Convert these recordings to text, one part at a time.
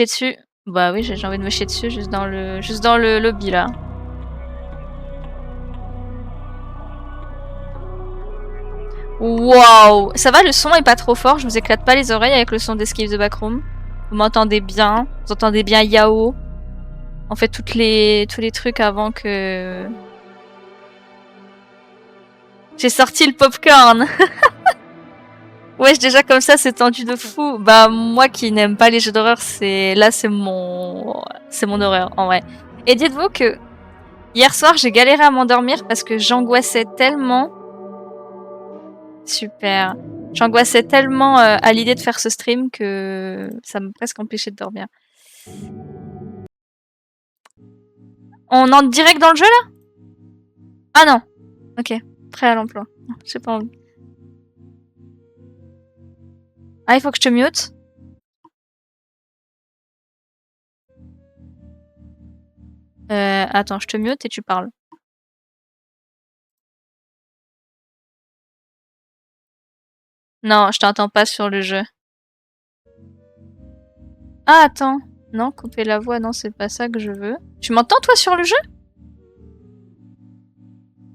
chier dessus. Bah oui, j'ai envie de me chier dessus juste dans le lobby là. Waouh! Ça va, le son est pas trop fort, je vous éclate pas les oreilles avec le son d'Escape the Backroom. Vous m'entendez bien, vous entendez bien Yao. On fait tous les trucs avant que... J'ai sorti le popcorn. Wesh, déjà comme ça, c'est tendu de fou. Bah moi qui n'aime pas les jeux d'horreur, c'est mon horreur en vrai. Et dites-vous que hier soir, j'ai galéré à m'endormir parce que j'angoissais tellement. Super. J'angoissais tellement à l'idée de faire ce stream que ça m'a presque empêché de dormir. On entre direct dans le jeu là? Ah non. Ok. Prêt à l'emploi. J'ai pas envie. Ah, il faut que je te mute? Attends, je te mute et tu parles. Non, je t'entends pas sur le jeu. Ah, attends. Non, couper la voix, non, c'est pas ça que je veux. Tu m'entends toi sur le jeu?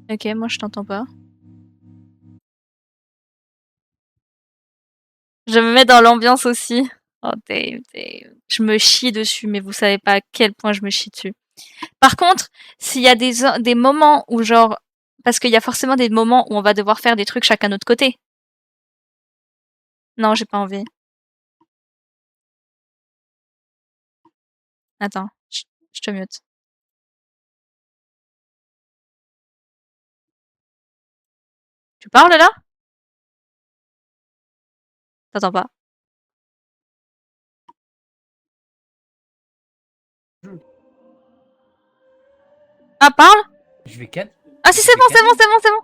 Ok, moi je t'entends pas. Je me mets dans l'ambiance aussi. Oh, Dave, Dave. Je me chie dessus, mais vous savez pas à quel point je me chie dessus. Par contre, s'il y a des moments où genre... Parce qu'il y a forcément des moments où on va devoir faire des trucs chacun de notre côté. Non, j'ai pas envie. Attends, je te mute. Tu parles là? T'entends pas. Ah, parle? Je vais ken. Ah si, c'est bon, c'est bon, c'est bon, c'est bon.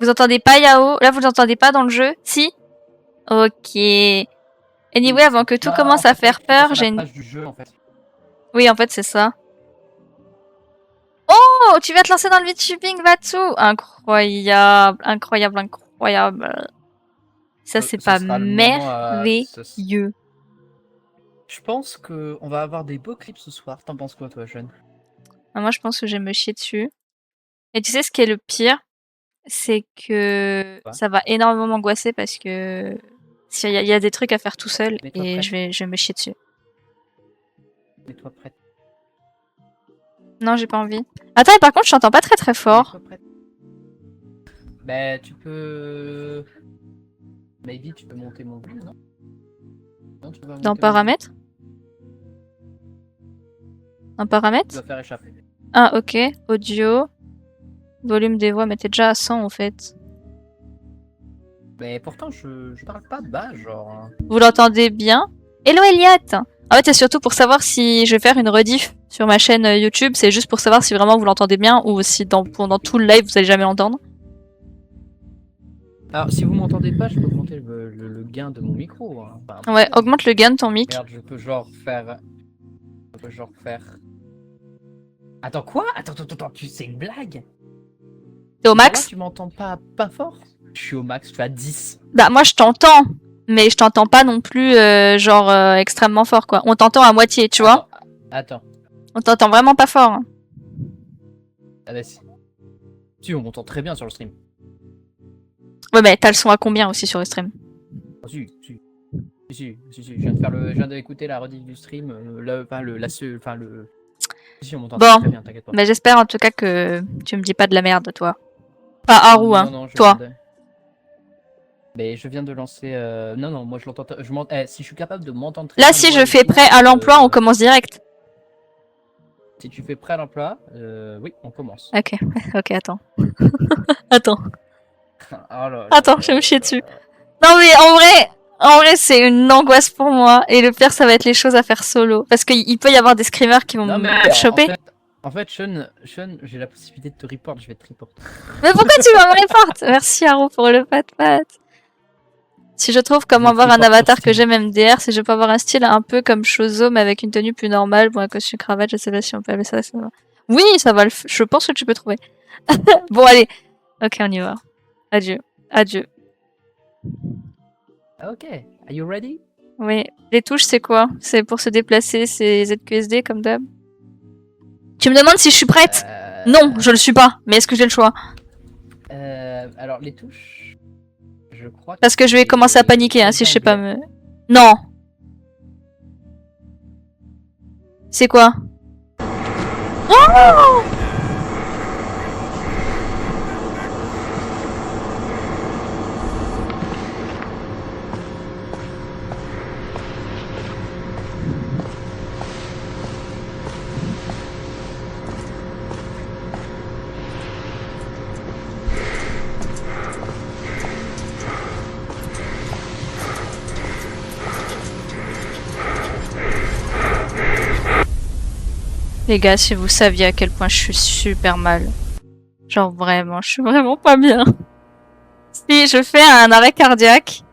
Vous entendez pas Yao? Là, vous l'entendez pas dans le jeu? Si? Ok. Anyway, avant que tout commence à faire peur, j'ai une... Page du jeu, en fait. Oui, en fait, c'est ça. Oh, tu vas te lancer dans le VTubing, Vatsu! Incroyable, incroyable, incroyable. Ça, c'est pas merveilleux. Je pense qu'on va avoir des beaux clips ce soir. T'en penses quoi, toi, jeune? Moi, je pense que je vais me chier dessus. Et tu sais ce qui est le pire? C'est que ça va énormément m'angoisser parce que il y a des trucs à faire tout seul et je vais me chier dessus. Mets-toi prête. Non, j'ai pas envie. Attends, et par contre, je t'entends pas très très fort. Bah, tu peux... Maybe, tu peux monter mon volume, non? Non, tu vas Dans paramètres? Dans paramètres? Tu vas faire échapper. Ah, ok. Audio. Volume des voix, mais t'es déjà à 100 en fait. Mais pourtant, je parle pas bas, genre. Vous l'entendez bien? Hello Elliot! En fait, c'est surtout pour savoir si je vais faire une rediff sur ma chaîne YouTube. C'est juste pour savoir si vraiment vous l'entendez bien ou si pendant tout le live vous allez jamais l'entendre. Alors, si vous m'entendez pas, je peux augmenter le gain de mon micro. Hein. Enfin, Ouais, augmente le gain de ton mic. Merde, je peux genre faire... Attends, quoi? Attends, c'est une blague? T'es au max? Là, tu m'entends pas fort? Je suis au max, je suis à 10. Bah, moi je t'entends, mais je t'entends pas non plus, extrêmement fort, quoi. On t'entend à moitié, tu vois? Attends. On t'entend vraiment pas fort. Hein. Ah bah si. Si, on m'entend très bien sur le stream. Ouais, mais t'as le son à combien aussi sur le stream? Oh, si. Je viens d'écouter la rediff du stream, Si, on m'entend très bien, t'inquiète pas. Mais j'espère en tout cas que tu me dis pas de la merde, toi. Pas Haru, hein, non, toi. Mais je viens de lancer... Non, moi je l'entends... si je suis capable de m'entendre très bien... Là, si je fais prêt à l'emploi, on commence direct. Si tu fais prêt à l'emploi, oui, on commence. Ok, ok, attends. Attends. Attends, je vais me chier dessus. Non mais en vrai, c'est une angoisse pour moi. Et le pire, ça va être les choses à faire solo. Parce qu'il peut y avoir des screamers qui vont me choper. En fait, Sean, j'ai la possibilité de te report, je vais te report. Mais pourquoi tu vas me report? Merci Haro pour le pat-pat. Si je trouve comment avoir un avatar que j'aime MDR, si je peux avoir un style un peu comme Shozo, mais avec une tenue plus normale, bon, un costume cravate, je sais pas si on peut appeler ça. Oui, ça va je pense que tu peux trouver. Bon, allez. Ok, on y va. Adieu. Adieu. Ok. Are you ready? Oui. Les touches, c'est quoi? C'est pour se déplacer, c'est ZQSD comme d'hab. Tu me demandes si je suis prête? Non, je le suis pas. Mais est-ce que j'ai le choix? Alors, les touches... Je crois Parce que je vais c'est commencer à paniquer hein, si je sais pas anglais. me... Non. C'est quoi? Oh! Les gars, si vous saviez à quel point je suis super mal. Genre vraiment, je suis vraiment pas bien. Si je fais un arrêt cardiaque.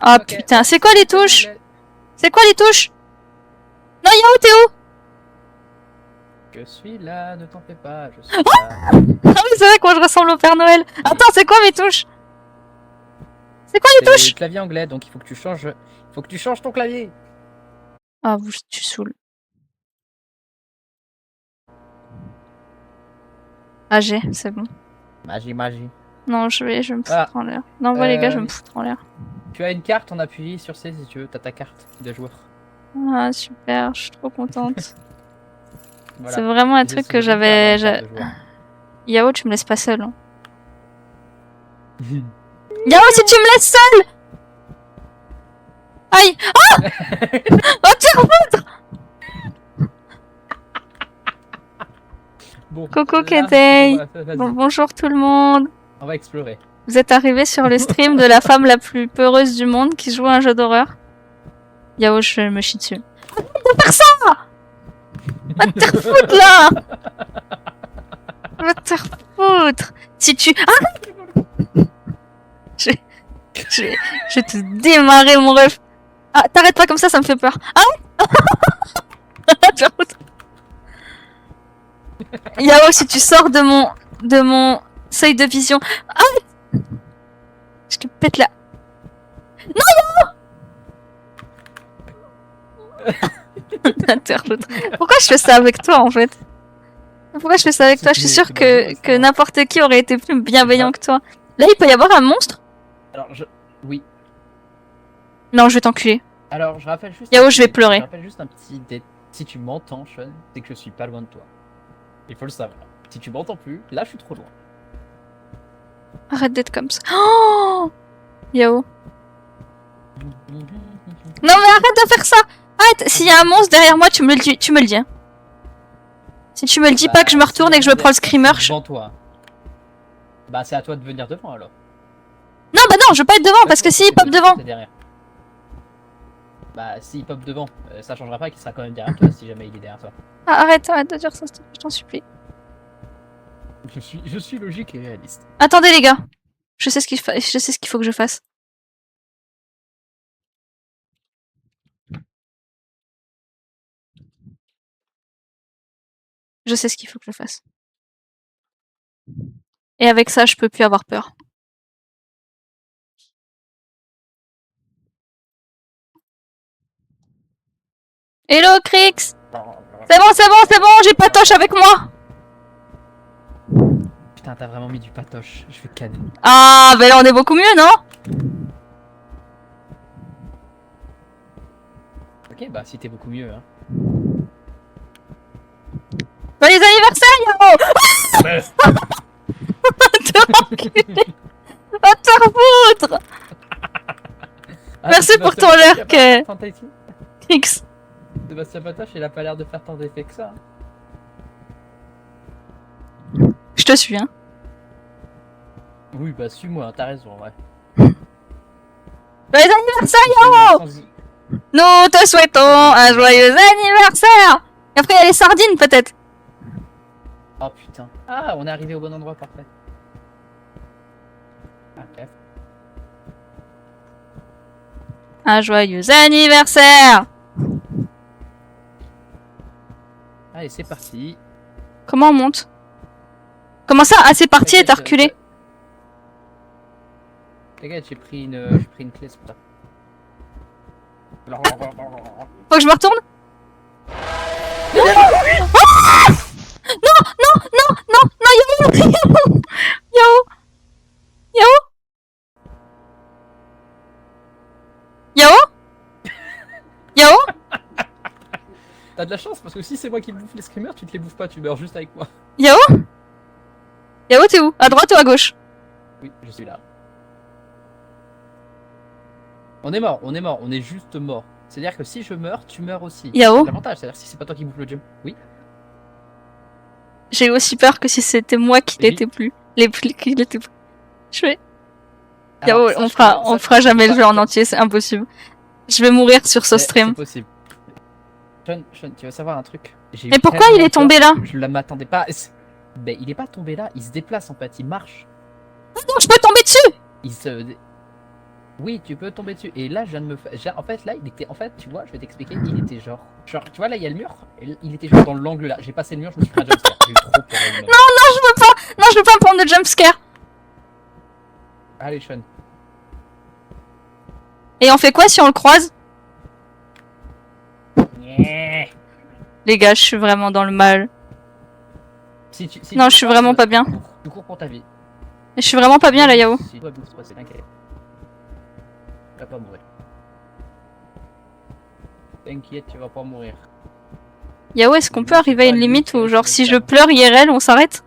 Ah Ok. putain, c'est quoi les touches? C'est quoi les touches? Non, Yao, t'es où? Je suis là, ne t'en fais pas, je suis Oh là. Ah oui, c'est vrai que moi je ressemble au Père Noël. Attends, c'est quoi mes touches? C'est quoi les C'est touches? le clavier anglais, donc il faut que tu changes... Il faut que tu changes ton clavier. Ah, vous, tu saoules. Ah, j'ai, c'est bon. Magie. Non, je vais me Ah. foutre en l'air. Non, ouais, les gars, je vais me foutre en l'air. Tu as une carte, on appuie sur C si tu veux, t'as ta carte de joueur. Ah, super, je suis trop contente. Voilà. C'est vraiment un Je truc suis que hyper dans j'avais. la carte de joueur. Yao, tu me laisses pas seule. Hein. Yao, si tu me laisses seule! Aïe! Ah! Oh, tire! Bon, Coucou, là, Kedei. vas-y, Bon, bonjour tout le monde. on va explorer. Vous êtes arrivés sur le stream de la femme la plus peureuse du monde qui joue à un jeu d'horreur. Yao, je me chie dessus. Arrête de faire ça! Va te refoutre là! Va te refoutre! Si tu. Ah! Je vais te démarrer, mon ref. Ah, t'arrêtes pas comme ça me fait peur. Ah ouais. Yao, si tu sors de mon seuil de vision. Ah! Je te pète là. Non, Yao! Pourquoi je fais ça avec toi en fait? Pourquoi je fais ça avec toi? Je suis sûre que n'importe qui aurait été plus bienveillant que toi. Là, il peut y avoir un monstre? Alors, oui. Non, je vais t'enculer. Alors, je rappelle juste... Yao, je vais pleurer. Je rappelle juste un petit... Si tu m'entends, Sean, c'est que je suis pas loin de toi. Il faut le savoir. Si tu m'entends plus, là, je suis trop loin. Arrête d'être comme ça. Oh! Yao. Non mais arrête de faire ça! Arrête! S'il y a un monstre derrière moi, tu me le dis. Hein. Si tu me le dis pas que je me retourne et que je me prends le screamer, je... Devant toi. Bah, c'est à toi de venir devant, alors. Non, bah non, je veux pas être devant, parce que s'il pop devant... Derrière. Bah, s'il pop devant, ça changera pas qu'il sera quand même derrière toi, si jamais il est derrière toi. Ah, arrête de dire ça, je t'en supplie. Je suis logique et réaliste. Attendez les gars. Je sais ce qu'il faut que je fasse. Je sais ce qu'il faut que je fasse. Et avec ça, je peux plus avoir peur. Hello, Crix! C'est bon, j'ai Patoche avec moi! Putain, t'as vraiment mis du patoche, je vais canner. Ah, ben là, on est beaucoup mieux, non? Ok, bah, si t'es beaucoup mieux, hein. Joyeux anniversaire, Yao! Te enculer! Va te refoutre! Merci pour ton lurk, Crix. Sébastien Patoche, il a pas l'air de faire tant d'effets que ça. Je te suis, hein. Oui, bah, suis-moi, t'as raison, ouais. Joyeux anniversaire, Yao! Nous te souhaitons un joyeux anniversaire! Et après, il y a les sardines, peut-être. Oh putain. Ah, on est arrivé au bon endroit, parfait. Ah, bref. Un joyeux anniversaire! Allez, c'est parti. Comment on monte? Comment ça? Ah, c'est parti et t'as reculé. T'inquiète, j'ai pris une clé, c'est pour ça. Faut que je me retourne. Non, Yao. Yao. Yao. Yao. Yao. T'as de la chance parce que si c'est moi qui bouffe les screamers, tu te les bouffes pas, tu meurs juste avec moi. Yao. Yao, t'es où? À droite ou à gauche? Oui, je suis là. On est mort, on est juste mort. C'est-à-dire que si je meurs, tu meurs aussi. Yao. C'est l'avantage, c'est-à-dire que si c'est pas toi qui bouffe le jump. Oui. J'ai aussi peur que si c'était moi qui Oui. l'étais plus. Qui l'étais plus. Je vais. Alors, Yao, sache on que fera jamais le pas- jeu en entier, c'est impossible. Je vais mourir sur ce stream. C'est possible. Sean, tu vas savoir un truc. J'ai Mais pourquoi il tellement est tombé là? peur, je ne m'attendais pas. Ben, il est pas tombé là, il se déplace en fait, il marche. Non, je peux tomber dessus! Il se. Oui, tu peux tomber dessus. Et là, je viens de me faire. En fait, là, il était. En fait, tu vois, je vais t'expliquer. Il était genre. Genre, tu vois, là, il y a le mur. Et il était genre dans l'angle là. J'ai passé le mur, je me suis pris un jumpscare. J'ai eu trop peur. Non, je veux pas me prendre de jumpscare. Allez, Sean. Et on fait quoi si on le croise? Les gars, je suis vraiment dans le mal. Si Non, tu je suis passes, vraiment pas bien. Tu cours pour ta vie. Je suis vraiment pas bien là, Yao. Si toi, bouge pas, c'est t'inquiète. Tu vas pas mourir. T'inquiète, tu vas pas mourir. Yao, est-ce qu'on peut arriver à une limite où, genre, si je pleure IRL, on s'arrête?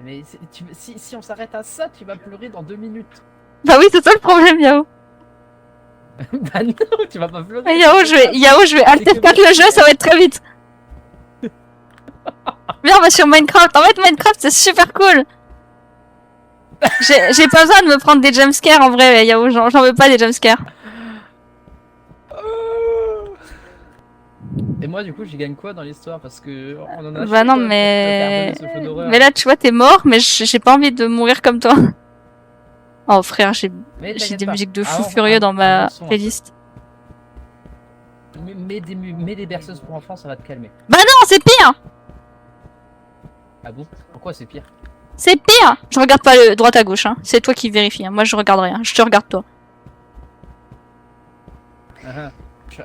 Mais si on s'arrête à ça, tu vas pleurer dans 2 minutes. Bah oui, c'est ça le problème, Yao. Bah non, tu vas pas pleurer. Mais Yao, je vais Alt F4 le jeu, ça va être très vite. Viens, on va sur Minecraft. En fait, Minecraft, c'est super cool. J'ai pas besoin de me prendre des jumpscares en vrai, Yao. J'en veux pas des jumpscares. Et moi, du coup, j'y gagne quoi dans l'histoire? Parce que on en a Bah chié, non, quoi, pour mais. te faire donner ce jeu d'horreur. Mais là, tu vois, t'es mort, mais j'ai pas envie de mourir comme toi. Oh frère, j'ai Mais des t'inquiète pas. musiques de fou Avant- furieux dans avant ma le son, un peu. playlist. Mets des berceuses pour enfants, ça va te calmer. Bah non, c'est pire! Ah bon? Pourquoi c'est pire? C'est pire! Je regarde pas le droite à gauche, hein. C'est toi qui vérifie. Hein. Moi, je regarde rien. Je te regarde toi.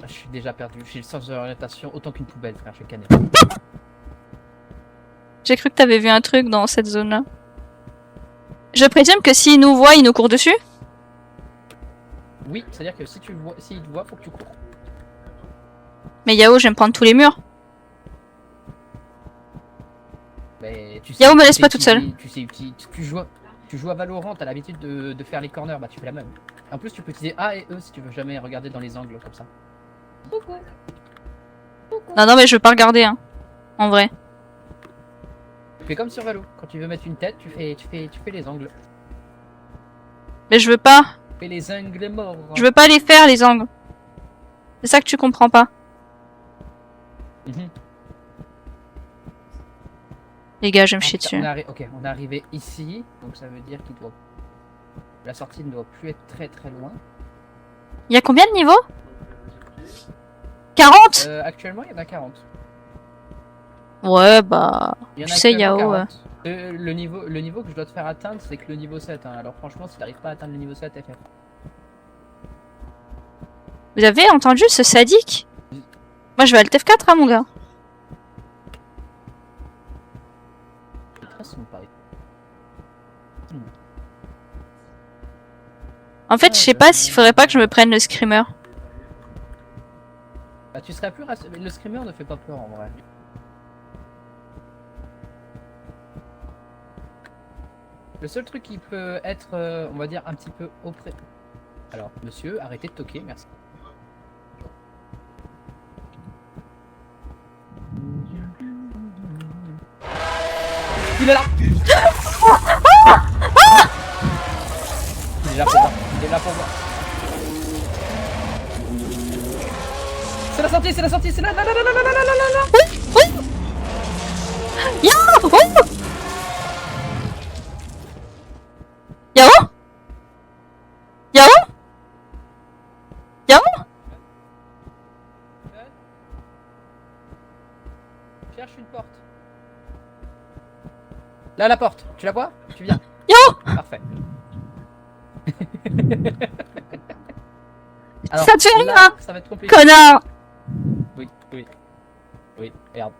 Je suis déjà perdu. J'ai le sens de l'orientation autant qu'une poubelle, frère. Je suis cané. J'ai cru que t'avais vu un truc dans cette zone-là. Je présume que s'il nous voit, il nous court dessus? Oui, c'est-à-dire que si tu vois, s'il te voit, faut que tu cours. Mais Yao, je vais me prendre tous les murs. Mais tu Yao, me tu laisse sais pas toute seule. Tu joues à Valorant, t'as l'habitude de faire les corners, bah tu fais la même. En plus, tu peux utiliser A et E si tu veux jamais regarder dans les angles comme ça. Non, mais je veux pas regarder, hein. En vrai. Tu fais comme sur Valo. Quand tu veux mettre une tête, tu fais les angles. Mais je veux pas. Tu fais les angles morts. Je veux pas les faire, les angles. C'est ça que tu comprends pas. Mhm. Les gars, je vais me chier dessus. Ok, on est arrivé ici, donc ça veut dire qu'il doit. La sortie ne doit plus être très très loin. Il y a combien de niveaux? 40? Actuellement, il y en a 40. Ouais, bah. Il y en Tu a sais, actuellement Yao. 40. Le niveau que je dois te faire atteindre, c'est que le niveau 7. Hein. Alors franchement, si t'arrives pas à atteindre le niveau 7, FF. Vous avez entendu ce sadique? Moi, je vais Alt F4, hein, mon gars. C'est très sombre, pareil. En fait, je sais pas s'il faudrait pas que je me prenne le screamer. Bah, tu serais plus rassuré. Le screamer ne fait pas peur en vrai. Le seul truc qui peut être, on va dire, un petit peu auprès. Alors, monsieur, arrêtez de toquer, merci. Il est là. Il est là pour moi. Il est là pour moi. C'est la sortie, c'est la sortie, c'est là, là, là, là, là, là, là, là, là, là. Oui, oui. Yao, oui. Yao? Yao? Yao? Cherche une porte. Là, la porte. Tu la vois? Tu viens. Alors, Ça te fait là, rien, ça va être compliqué. connard! Oui, oui. Oui, regarde.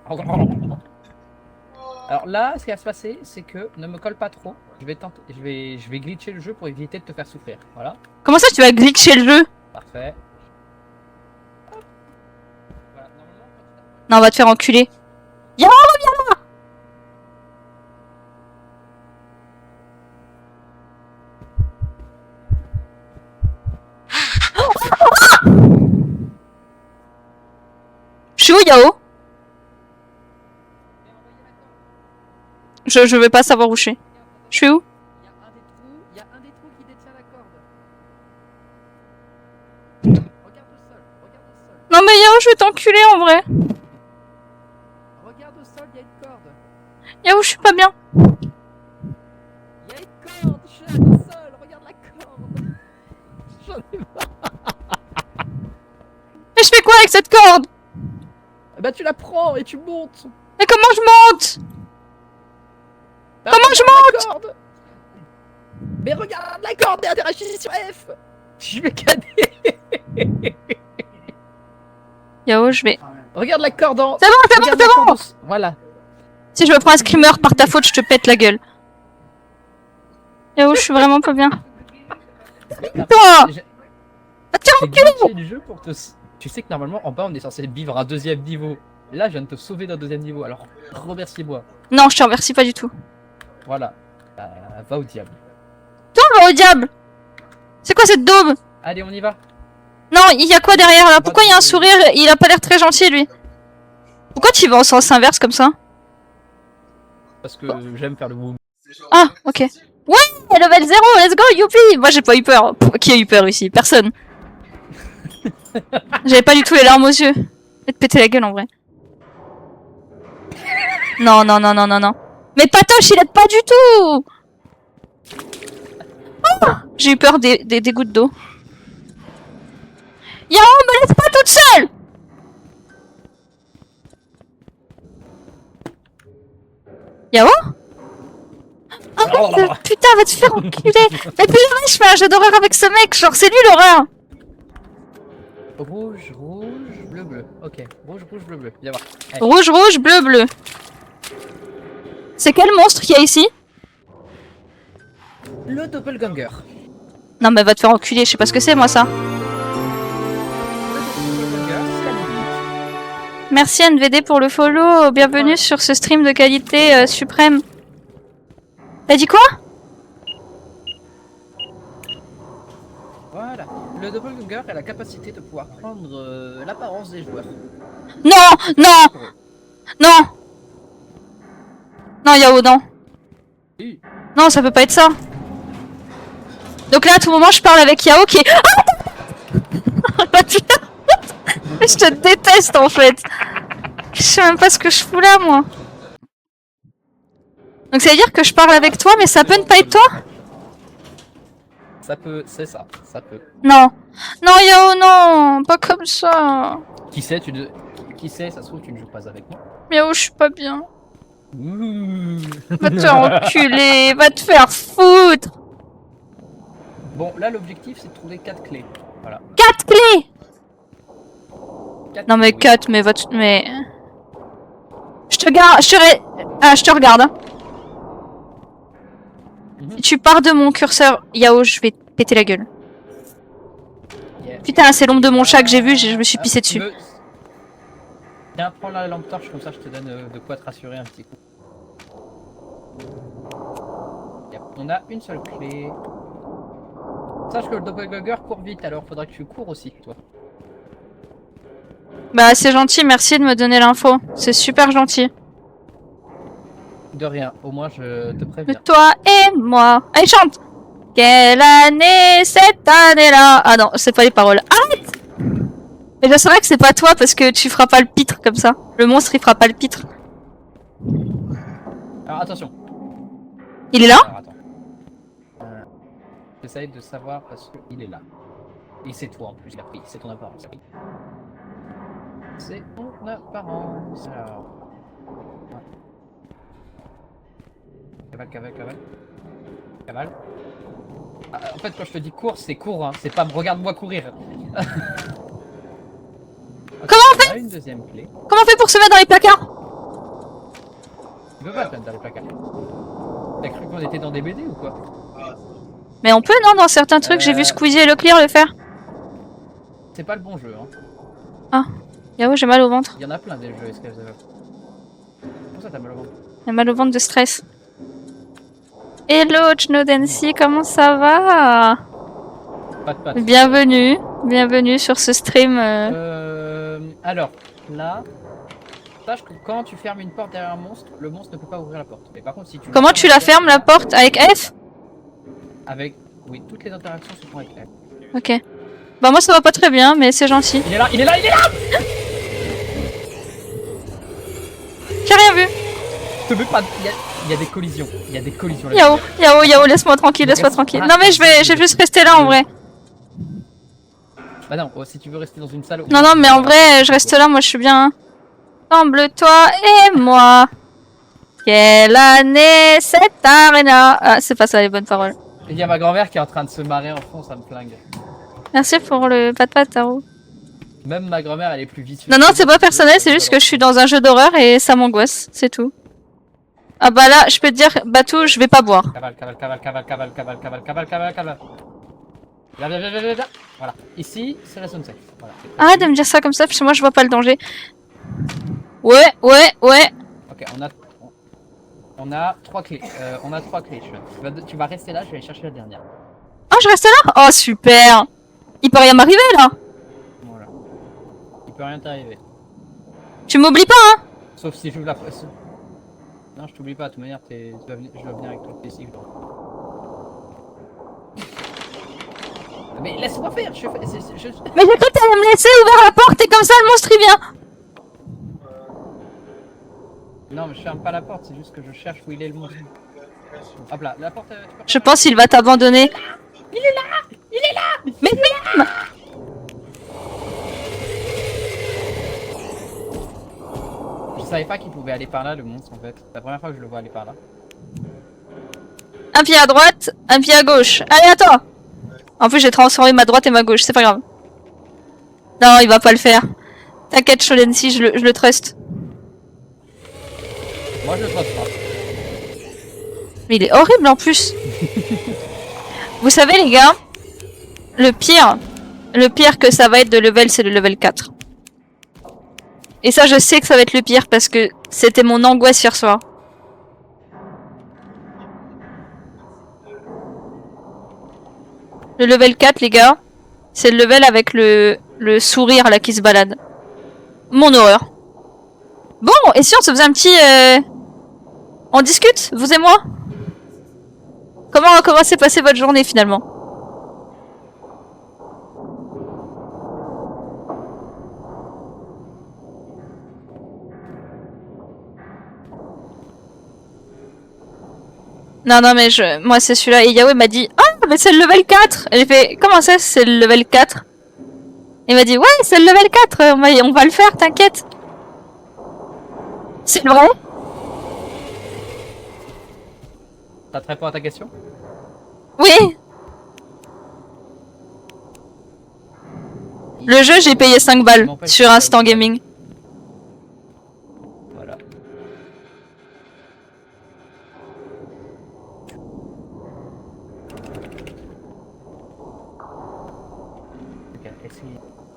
Alors là, ce qui va se passer, c'est que ne me colle pas trop. Je vais tenter, je vais glitcher le jeu pour éviter de te faire souffrir. Voilà, Comment ça tu vas glitcher le jeu? parfait. Voilà, normalement, quand tu t'approches- Non, on va te faire enculer. Viens, viens là! Je suis où, Yao? Je vais pas savoir où je suis. Je suis où? Il y a un des trous qui détient la corde. Regarde au sol, regarde au sol. Non mais Yao, je vais t'enculer en vrai. Regarde au sol, il y a une corde. Yao, je suis pas bien. Il y a une corde, chat, au sol, regarde la corde. J'en ai marre. Mais je fais quoi avec cette corde? Bah tu la prends et tu montes. Mais comment je monte? Bah, Comment je regarde la corde. Mais regarde la corde et interagis sur F. Je vais cader. Yao, je vais... Regarde la corde en... C'est bon, c'est bon, Regarde c'est la bon! corde au- Voilà. Si je me prends un screamer par ta faute, je te pète la gueule. Yao, je suis vraiment pas bien. Toi! J'ai Tiens, glitché le jeu pour te... Tu sais que normalement en bas on est censé vivre un deuxième niveau. Là je viens de te sauver d'un deuxième niveau, alors remercie-moi. non, je te remercie pas du tout. Voilà. Va au diable. Toi, va au diable! C'est quoi cette daube? Allez on y va. Non, il y a quoi derrière là? Pourquoi il y a un sourire? Il a pas l'air très gentil lui. Pourquoi tu vas en sens inverse comme ça? Parce que j'aime faire le boom. Ah, ok. Ouais, level 0, let's go, youpi! Moi j'ai pas eu peur. Pff, qui a eu peur ici? Personne. J'avais pas du tout les larmes aux yeux. Je vais te péter la gueule en vrai. Non, non, non, non, non, non. Mais Patoche, il aide pas du tout! Oh, j'ai eu peur des gouttes d'eau. Yao, me laisse pas toute seule! Yao? Oh, putain, va te faire enculer! Mais putain, je fais un jeu d'horreur avec ce mec, genre c'est lui l'horreur! Rouge, rouge, bleu, bleu. Ok, rouge, rouge, bleu, bleu. Viens voir. Allez. Rouge, rouge, bleu, bleu. C'est quel monstre qu'il y a ici? Le doppelganger. Non mais va te faire enculer, je sais pas ce que c'est moi ça. Le doppelganger, c'est la limite. Merci NVD pour le follow, bienvenue sur ce stream de qualité suprême. T'as dit quoi? Voilà. Le doppelganger a la capacité de pouvoir prendre l'apparence des joueurs. Non, non, non. Non Yao, non. Oui. Non, ça peut pas être ça. Donc là, à tout moment, je parle avec Yao qui est... Ah je te déteste en fait. Je sais même pas ce que je fous là, moi. Donc ça veut dire que je parle avec toi, mais ça peut ne pas être toi? Ça peut, c'est ça, ça peut. Non. Non Yao, non. Pas comme ça. Qui sait, qui sait, ça se trouve tu ne joues pas avec moi. Yao, je suis pas bien. Ouh. Va te faire enculer. Va te faire foutre. Bon, là l'objectif c'est de trouver 4 clés. Voilà. 4 clés. Quatre Non mais clés, oui. 4, mais va te... Mais... Je te garde... Ah, je te regarde. Hein. Si tu pars de mon curseur, Yao, je vais te péter la gueule. Yeah. Putain, c'est l'ombre de mon chat que j'ai vu, je me suis pissé dessus. Viens, prends la lampe torche, comme ça je te donne de quoi te rassurer un petit coup. Yep. On a une seule clé. Sache que le doppelganger court vite, alors faudra que tu cours aussi, toi. Bah c'est gentil, merci de me donner l'info. C'est super gentil. De rien, au moins je te De préviens. toi et moi. Allez, chante. Quelle année cette année-là? Ah non, c'est pas les paroles. Arrête. Mais je saurais que c'est pas toi parce que tu feras pas le pitre comme ça. Le monstre il fera pas le pitre. Alors attention. Il est là? Alors, attends. J'essaye de savoir parce qu'il est là. Et c'est toi en plus, il a pris, c'est ton apparence. Oui. C'est ton apparence. Alors. Ouais. Cavale, cavale, cavale. Cavale. Ah, en fait, quand je te dis cours, c'est cours, hein. C'est pas regarde-moi courir. Okay, Comment on fait une deuxième clé. Comment on fait pour se mettre dans les placards? Tu peux pas te mettre dans les placards. T'as cru qu'on était dans des BD ou quoi? Mais on peut, non? Dans certains trucs, j'ai vu Squeezie et Leclerc le faire. C'est pas le bon jeu, hein. Ah, Yao, j'ai mal au ventre. Il y en a plein des jeux SKF. Comment ça t'as mal au ventre? J'ai mal au ventre de stress. Hello, Chnodensi, comment ça va? Pas de patte. Bienvenue, bienvenue sur ce stream. Alors, là, sache que quand tu fermes une porte derrière un monstre, le monstre ne peut pas ouvrir la porte. Mais par contre, si tu Comment tu la fermes la porte? Avec F? Avec, oui, toutes les interactions se font avec F. Ok. Bah moi ça va pas très bien, mais c'est gentil. Il est là, il est là, il est là! J'ai rien vu. Je te veux pas. Il y a des collisions. Il y a des collisions là. Yao, Yao, Yao, laisse-moi tranquille, laisse-moi tranquille. Non mais je vais juste rester là en vrai. Bah non, si tu veux rester dans une salle. Non, non, mais en vrai, je reste là, moi je suis bien. Semble-toi et moi. Quelle année cette arena. Ah, c'est pas ça les bonnes paroles. Il y a ma grand-mère qui est en train de se marrer en fond, ça me flingue. Merci pour le pat-pat, Taro. Même ma grand-mère, elle est plus vicieuse. Non, non, c'est pas personnel, c'est juste que je suis dans un jeu d'horreur et ça m'angoisse, c'est tout. Ah bah là, je peux te dire, Batou, je vais pas boire. Cavale, cavale, cavale, cavale, cavale, cavale, cavale, cavale, cavale, cavale. Viens, viens, viens, viens, viens, viens. Voilà. Ici, c'est la zone safe. Voilà. Arrête de me dire ça comme ça, parce que moi je vois pas le danger. Ouais, ouais, ouais. Ok, on a 3 clés. On a 3 clés. Tu vas rester là, je vais aller chercher la dernière. Oh, je reste là? Oh, super. Il peut rien m'arriver là. Voilà. Il peut rien t'arriver. Tu m'oublies pas, hein? Sauf si j'ouvre la... Non, je t'oublie pas, de toute manière, je dois venir avec toi. T'es ici, mais laisse-moi faire, Mais j'ai cru que t'allais me laisser ouvrir la porte et comme ça le monstre il vient. Non, mais je ferme pas la porte, c'est juste que je cherche où il est le monstre. Hop là, la porte... Je pense qu'il va t'abandonner. Il est là! Il est là! Mais même. Je savais pas qu'il pouvait aller par là, le monstre, en fait. C'est la première fois que je le vois aller par là. Un pied à droite, un pied à gauche. Allez, à toi. En plus, j'ai transformé ma droite et ma gauche, c'est pas grave. Non, il va pas le faire. T'inquiète, Sholensi, je le trust. Moi, je le trust pas. Mais il est horrible en plus. Vous savez, les gars, le pire que ça va être de level, c'est le level 4. Et ça, je sais que ça va être le pire parce que c'était mon angoisse hier soir. Le level 4, les gars, c'est le level avec le sourire là qui se balade. Mon horreur. Bon, et si on se faisait un petit... On discute, vous et moi? Comment s'est passée votre journée finalement? Non, non, mais moi c'est celui-là. Et Yahweh m'a dit, ah, mais c'est le level 4. Et j'ai fait, comment ça, c'est le level 4? Il m'a dit, ouais, c'est le level 4. On va le faire, t'inquiète. C'est vrai? Ça te répond à ta question? Oui. Le jeu, j'ai payé 5 balles sur Instant Gaming. Voilà.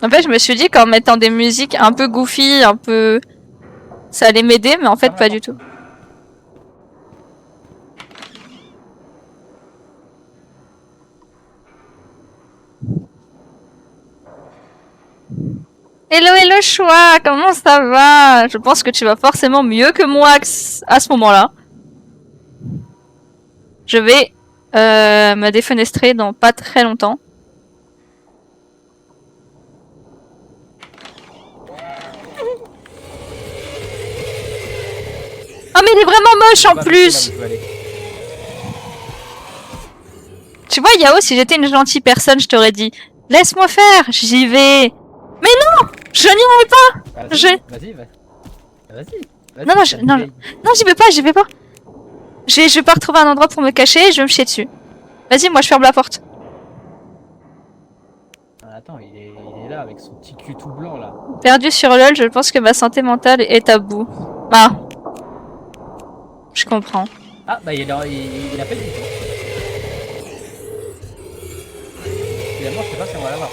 En fait, je me suis dit qu'en mettant des musiques un peu goofy, un peu... ça allait m'aider, mais en fait, pas du tout. Hello, hello, choix, comment ça va? Je pense que tu vas forcément mieux que moi à ce moment-là. Je vais me défenestrer dans pas très longtemps. Oh mais il est vraiment moche en plus! Tu vois Yao, si j'étais une gentille personne, je t'aurais dit laisse-moi faire, j'y vais. Mais non, je n'y vais pas. Vas-y, vas-y. Non, j'y vais pas, j'y vais pas. Je vais pas retrouver un endroit pour me cacher et je vais me chier dessus. Vas-y, moi je ferme la porte. Ah, attends, il est là avec son petit cul tout blanc là. Perdu sur LOL, je pense que ma santé mentale est à bout. Ah. Je comprends. Ah bah il a fait du tout. Évidemment, je sais pas si on va l'avoir.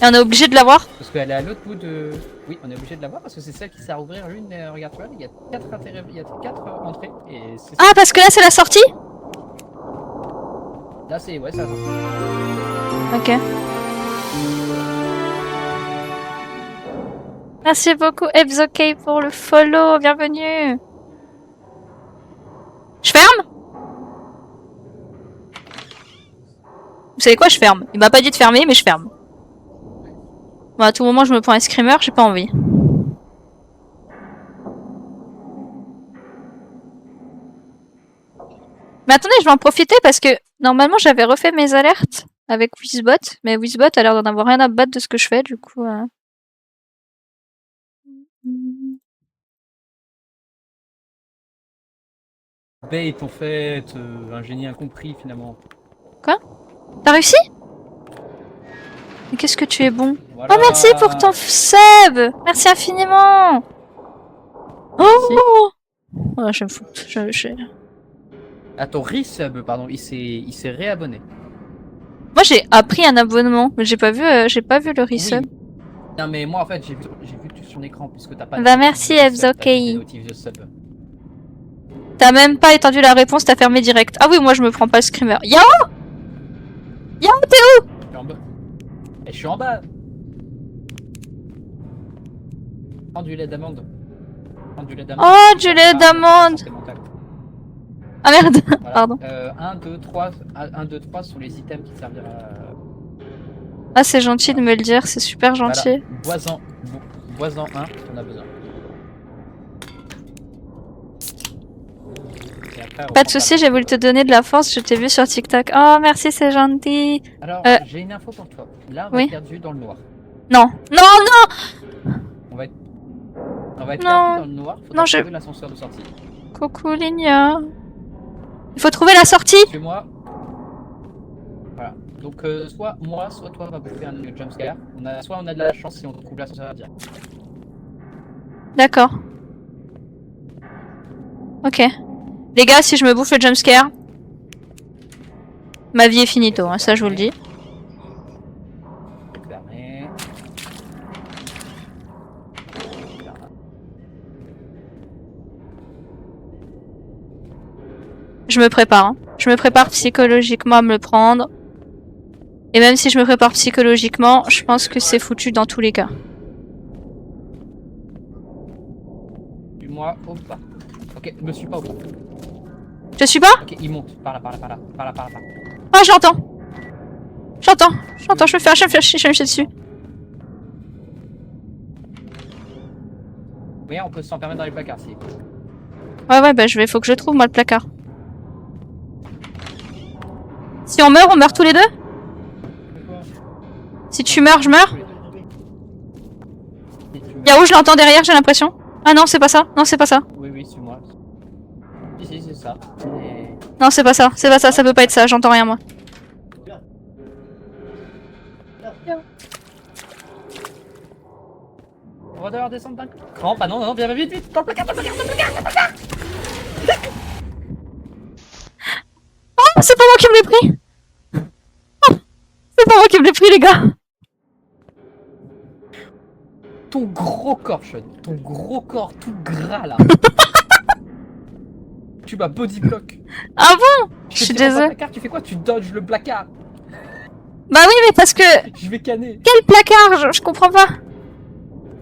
Et on est obligé de l'avoir? Parce qu'elle est à l'autre bout de... Oui, on est obligé de l'avoir parce que c'est celle qui sert à ouvrir l'une. Regarde, tu vois, il y a 4 entrées. Et c'est Ah, parce que là c'est la sortie? là, c'est... Ouais, ça. Ok. Merci beaucoup, Ebzokay, pour le follow. Bienvenue. Je ferme? Vous savez quoi, je ferme. Il m'a pas dit de fermer, mais je ferme. Bon, à tout moment, je me prends un screamer, j'ai pas envie. Mais attendez, je vais en profiter parce que normalement, j'avais refait mes alertes avec Wizbot, mais Wizbot a l'air d'en avoir rien à battre de ce que je fais, du coup... Bait en fait, un génie incompris finalement. Quoi? T'as réussi? Mais qu'est-ce que tu es bon. Voilà. Oh, merci pour ton sub! Merci infiniment! Oh! Oh, je me fous. Ah, ton resub, pardon, il s'est réabonné. Moi, j'ai appris un abonnement, mais j'ai pas vu le resub. Oui. Non, mais moi en fait, j'ai vu tout sur l'écran puisque t'as pas. Bah, merci, de Ebzokay. notif de sub. T'as même pas étendu la réponse, t'as fermé direct. Ah oui, moi, je me prends pas le screamer. Yao! Yao, t'es où? Je suis en bas. Et je suis en bas. Prends du lait d'amande. Prends du lait d'amande. Oh, du lait d'amande! Ah merde, Voilà. pardon. 1, 2, 3, 1, 2, 3 sont les items qui serviront à... Ah, c'est gentil de me le dire, c'est super gentil. Voilà. Bois-en un, on a besoin. Et après, on Pas de prend soucis, j'ai voulu te donner de la force, je t'ai vu sur TikTok. Oh, merci, c'est gentil. Alors, j'ai une info pour toi. Là, on va oui. être perdu dans le noir. Non, non, non! On va être non. perdu dans le noir. Faudra non, trouver l'ascenseur de sortie. Coucou, Ligna. Il faut trouver la sortie. Suis-moi. Voilà. Donc, soit moi, soit toi, on va bouffer un jumpscare. Soit on a de la chance si on trouve l'ascenseur direct. D'accord. Ok. Les gars, si je me bouffe le jumpscare, ma vie est finito, hein, ça je vous le dis. Fermé. Je me prépare. Hein. Je me prépare psychologiquement à me le prendre. Et même si je me prépare psychologiquement, je pense que c'est foutu dans tous les cas. Suis-moi au pas. Ok, me suis pas au pas. Je suis pas? Ok, il monte. Par là. Ah, j'entends. Je me fais dessus. Oui, on peut s'enfermer dans les placards si. Ouais, bah faut que je trouve moi le placard. Si on meurt tous les deux? Si tu meurs, je meurs? Yao, je l'entends derrière, j'ai l'impression. Ah non, c'est pas ça. Non, c'est pas ça. Oui, suis-moi. Si, c'est ça. Et... Non, c'est pas ça. Ça peut pas être ça. J'entends rien, moi. On va devoir descendre d'un cran. Bah non, viens vite. Dans le placard. Oh, c'est pas moi qui me l'ai pris. Oh, c'est pas moi qui me l'ai pris, les gars. Ton gros corps, Sean. Ton gros corps tout gras, là. Tu m'as bodyblock. Ah bon? Je suis désolée. Tu fais quoi? Tu dodges le placard. Bah oui, mais parce que... Je vais canner. Quel placard? Je comprends pas.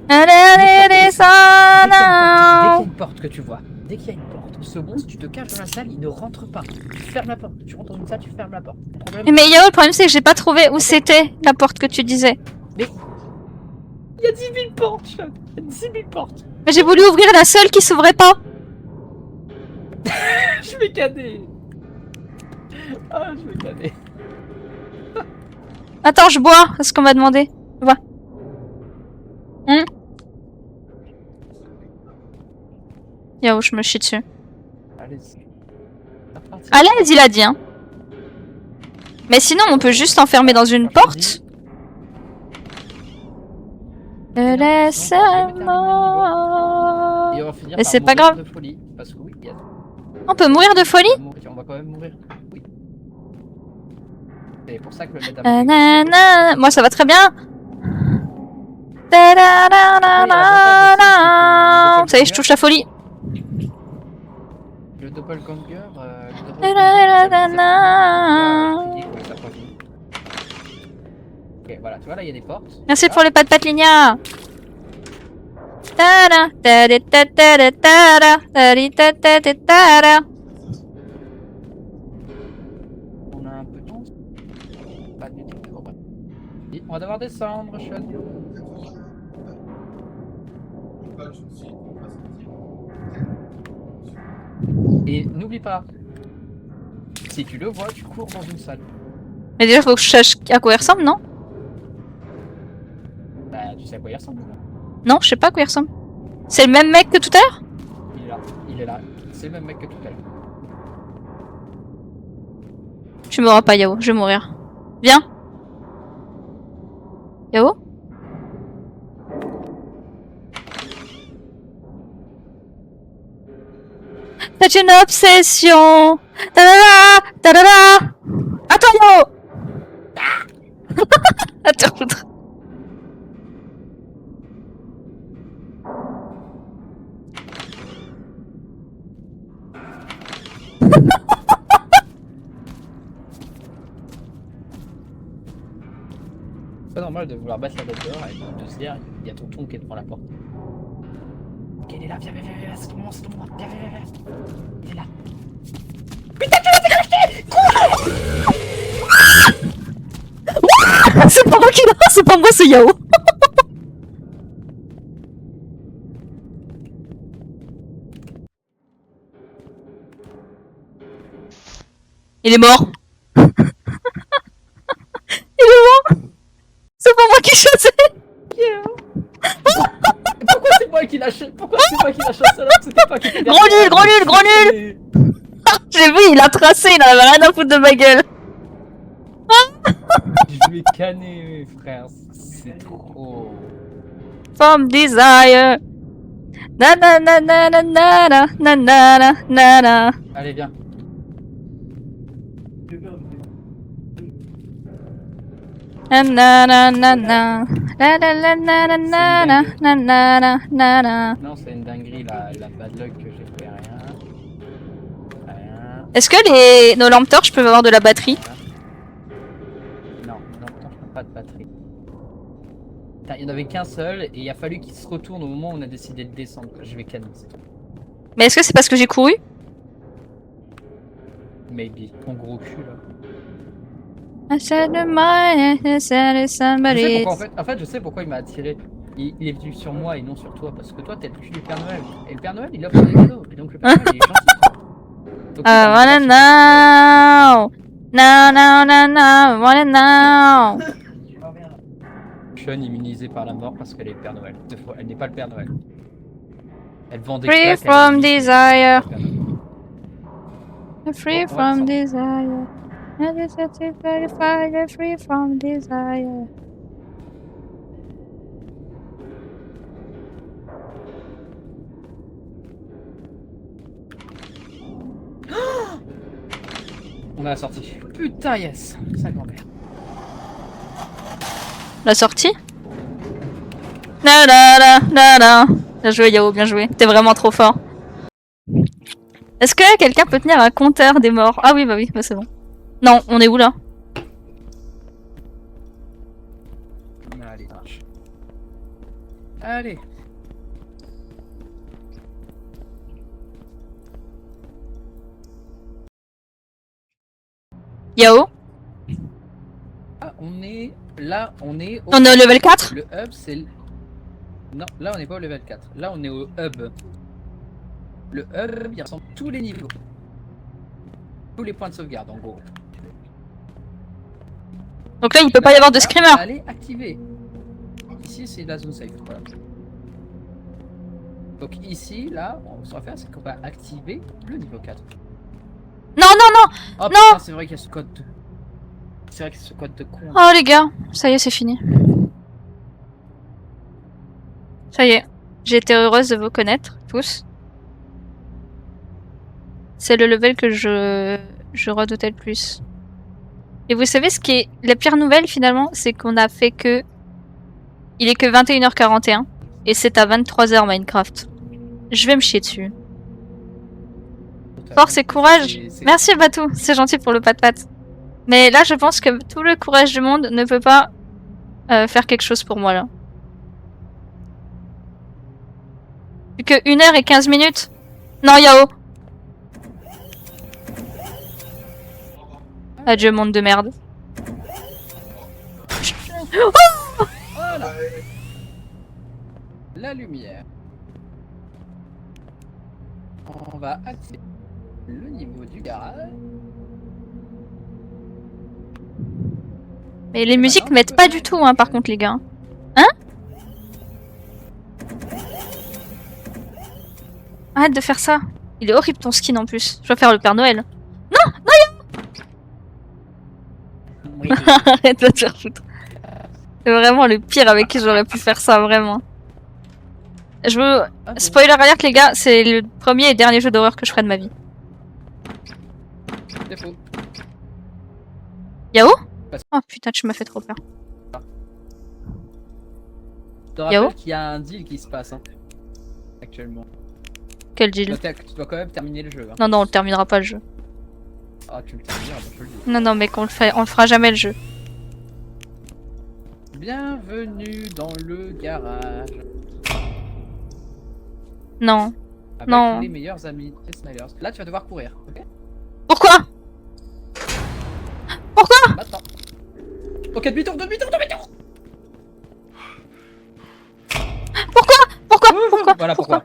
Allez, ça. Dès qu'il y a une porte que tu vois, dès qu'il y a une porte, ce monstre, tu te caches dans la salle, il ne rentre pas. Tu fermes la porte. Tu rentres dans une salle, tu fermes la porte. Mais Yao, le problème c'est que j'ai pas trouvé où c'était la porte que tu disais. Mais il y a 10 000 portes, Sean. Il y a 10 000 portes. Mais j'ai voulu ouvrir la seule qui s'ouvrait pas. Je vais canner. Ah, je vais canner. Attends, je bois, c'est ce qu'on m'a demandé. Je bois. Yao, je me chie dessus. Ah, Allez. À l'aise, il a dit. Hein. Mais sinon, on peut juste enfermer dans une porte. Laisse-moi. Et on va finir Mais par c'est pas mourir grave. de folie, parce que oui, il y a- On peut mourir de folie? on va quand même mourir. Oui. C'est pour ça que le mettre Nanana. Moi, ça va très bien. Ta-da-da-da-da-da. Ça y est, je touche la folie. Le doppelganger. Ok, voilà, tu vois là, il y a des portes. Merci pour les pattes Ligna. Ta-da, ta-da-ta-ta-ta-ta, ta-di-ta-ta-ta-ta. On a un peu de temps. Pas du tout. Bon, bref. Et on va devoir descendre, Sean. Et n'oublie pas, si tu le vois, tu cours dans une salle. Mais déjà, faut que je sache à quoi il ressemble, non? Bah, tu sais à quoi il ressemble. Non, je sais pas à quoi il ressemble. C'est le même mec que tout à l'heure? Il est là, il est là. C'est le même mec que tout à l'heure. Tu mourras pas, Yao, je vais mourir. Viens. Yao? C'est une obsession. Ta-da-da, ta-da-da. Attends, Yao. Attends. C'est pas normal de vouloir battre la date dehors et de se dire, il y a tonton qui est devant la porte. Ok, il est là, viens, viens, viens, viens, c'est ton moment, c'est ton moment. Viens, viens, viens, viens. Il est là. C'est pas moi qui l'a, c'est pas moi, c'est Yao. Il est mort. Il est mort. C'est pas moi qui chassais. Pourquoi c'est moi qui l'a chassé? Pourquoi c'est moi qui l'a chassé alors que c'était pas qui était Gros nul, gros nul, gros nul. J'ai vu, il a tracé, il en avait rien à foutre de ma gueule. Je vais canner, frère. C'est trop. From desire. Na na na na na na na na na na na. Allez, viens. Na na na na na. La la la na na na na na na na na na. Non, c'est une dinguerie, la bad luck que j'ai fait rien. Rien. Est-ce que nos lampes torches peuvent avoir de la batterie? Non, non, je n'ai pas de batterie. Putain, il n'y en avait qu'un seul et il a fallu qu'il se retourne au moment où on a décidé de descendre. Je vais canner, c'est tout. Mais est-ce que c'est parce que j'ai couru? Maybe. Ton gros cul là. I said to my I said to Je sais somebody. pourquoi, en fait, je sais pourquoi il m'a attiré. Il est venu sur moi et non sur toi parce que toi t'es le cul du Père Noël. Et le Père Noël il offre des cadeaux. Et donc le Père Noël il est gentil. Donc, I wanna know. No, no, no, no. I wanna know. Sean immunisé par la mort parce qu'elle est le Père Noël. Elle n'est pas le Père Noël. Elle vend des Free claques, elle from est desire. le Père Noël. Free from desire. Free from desire. On a la sortie. Putain, yes. 50 paires. La sortie? Na na na na na. Bien joué Yao, bien joué. T'es vraiment trop fort. Est-ce que quelqu'un peut tenir un compteur des morts? Ah oui, bah oui, bah c'est bon. Non, on est où là? Allez, marche. Allez. Yao? Ah, on est là, on est au... On est au level 4? Le hub, c'est... Non, là on n'est pas au level 4. Là on est au hub. Le hub, il ressemble tous les niveaux. Tous les points de sauvegarde en gros. Donc là, il peut pas y avoir de screamer. Allez, activer. Ici c'est la zone safe. Voilà. Donc ici, là, ce qu'on va faire, c'est qu'on va activer le niveau 4. Non, non, non. Oh Non. putain, c'est vrai qu'il y a ce code de... C'est vrai qu'il y a ce code de con. Oh les gars, ça y est, c'est fini. Ça y est, j'ai été heureuse de vous connaître, tous. C'est le level que je redoutais le plus. Et vous savez ce qui est la pire nouvelle finalement, c'est qu'on a fait que... Il est que 21h41 et c'est à 23h Minecraft. Je vais me chier dessus. Force et courage. Merci Batou, c'est gentil pour le pat-pat. Mais là je pense que tout le courage du monde ne peut pas faire quelque chose pour moi là. Plus que 1h15. Non Yao. Adieu monde de merde. Voilà. La lumière. On va activer le niveau du garage. Mais les musiques m'aident pas du tout hein, par contre les gars. Hein? Arrête de faire ça. Il est horrible ton skin en plus. Je vais faire le Père Noël. Non, non, Oui. arrête de te faire foutre. C'est vraiment le pire avec qui j'aurais pu faire ça, vraiment. Je veux... Ah bon. Spoiler alert les gars, c'est le premier et dernier jeu d'horreur que je ferai de ma vie. C'est faux. Yao? Oh putain, tu m'as fait trop peur. Je te Yao rappelle qu'il y a un deal qui se passe hein, actuellement. Quel deal? Tu dois quand même terminer le jeu. Hein. Non, non, on le terminera pas le jeu. Ah, tu le termineras, bon, je le dis. Non, non, mec, on le fera jamais le jeu. Bienvenue dans le garage. Non. Avec Non. les meilleurs amis des Smilers. Là, tu vas devoir courir, ok? Pourquoi? Pourquoi? Maintenant. Ok, demi-tour, demi-tour, demi-tour! Pourquoi? Voilà pourquoi.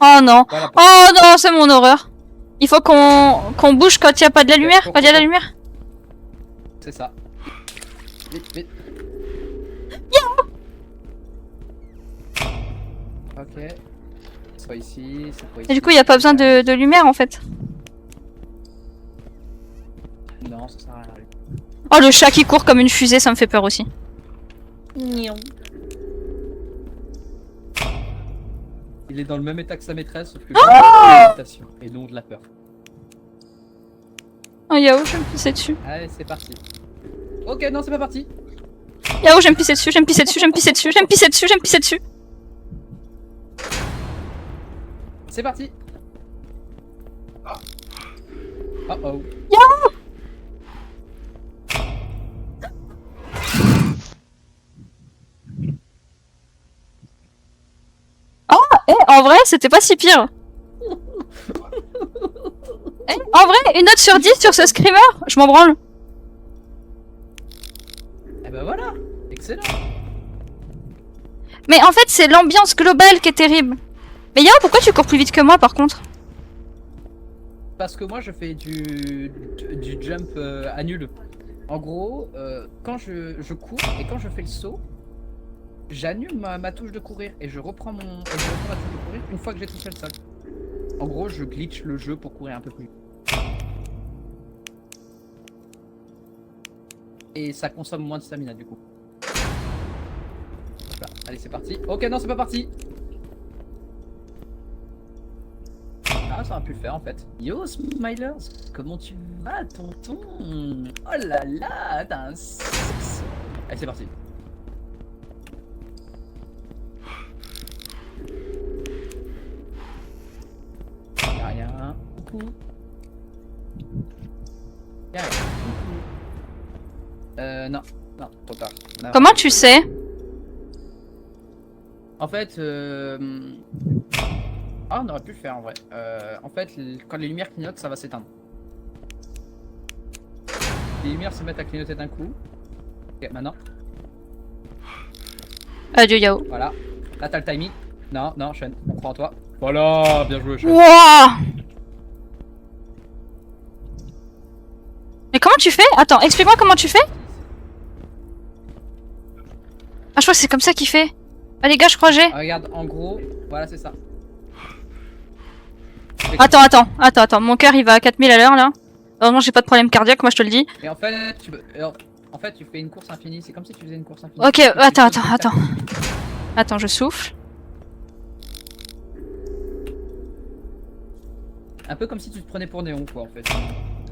Oh non. Voilà pourquoi. Oh non, c'est mon horreur. Il faut qu'on bouge quand il n'y a pas de la lumière. Quand il y a de la lumière. C'est ça. Vite, vite. Ok. Soit ici, c'est pas ici. Et du coup, il n'y a pas besoin de lumière en fait. Non, ça sert à rien. Oh, le chat qui court comme une fusée, ça me fait peur aussi. Il est dans le même état que sa maîtresse, sauf que lui, il a de l'irritation et non de la peur. Oh, Yao, je vais me pisser dessus. Allez, c'est parti. Ok, non, c'est pas parti. Yao, je vais me pisser dessus, je vais me pisser dessus, je vais me pisser dessus, je vais me pisser dessus, je vais me pisser dessus. C'est parti. Oh oh. Yao! En vrai, c'était pas si pire. En vrai, une note sur 10 sur ce screamer, je m'en branle. Et ben voilà. Excellent. Mais en fait, c'est l'ambiance globale qui est terrible. Mais Yao, pourquoi tu cours plus vite que moi par contre? Parce que moi, je fais du jump à nul. En gros, quand je cours et quand je fais le saut, j'annule ma touche de courir et je reprends ma touche de courir une fois que j'ai touché le sol. En gros, je glitch le jeu pour courir un peu plus. Et ça consomme moins de stamina du coup. Voilà. Allez, c'est parti. Ok, non, c'est pas parti. Ah, ça aurait pu le faire en fait. Yo, Smilers, comment tu vas, tonton? Oh là là, t'as un sexe. Allez, c'est parti. Y'a rien. Coucou. Y'a rien. Coucou. Non. Non, trop tard. Non. Comment tu sais? En fait, ah, on aurait pu le faire en vrai. En fait, quand les lumières clignotent, ça va s'éteindre. Les lumières se mettent à clignoter d'un coup. Ok, maintenant. Adieu Yao. Voilà. Là, t'as le timing. Non, non, Sean, on croit en toi. Voilà, bien joué, Sean. Wouah! Mais comment tu fais? Attends, explique-moi comment tu fais? Ah, je crois que c'est comme ça qu'il fait. Ah les gars, je crois que j'ai. Ah, regarde, en gros, voilà, c'est ça. Attends, mon cœur il va à 4000 à l'heure là. Heureusement j'ai pas de problème cardiaque, moi je te le dis. Et en fait, tu fais une course infinie. C'est comme si tu faisais une course infinie. Ok, Tu attends. poses le tapis. Attends, je souffle. Un peu comme si tu te prenais pour Néon, quoi, en fait.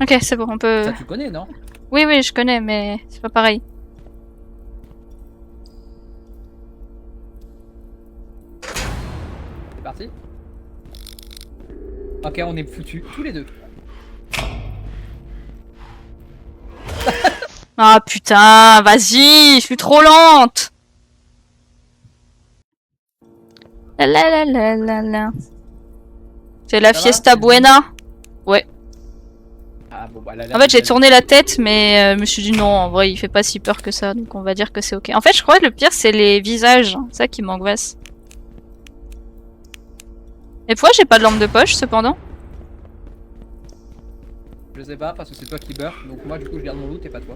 Ok, c'est bon, on peut... Ça, tu connais, non? Oui, je connais, mais c'est pas pareil. C'est parti. Ok, on est foutus, tous les deux. Ah putain, vas-y, je suis trop lente. La. C'est la Ça va, fiesta c'est bon. buena. Ah bon, bah là, En fait, j'ai tourné la tête, mais je me suis dit non, en vrai, il fait pas si peur que ça, donc on va dire que c'est ok. En fait, je crois que le pire, c'est les visages. C'est ça qui m'angoisse. Et pourquoi j'ai pas de lampe de poche, cependant? Je sais pas, parce que c'est toi qui meurs. Donc moi, du coup, je garde mon loot et pas toi.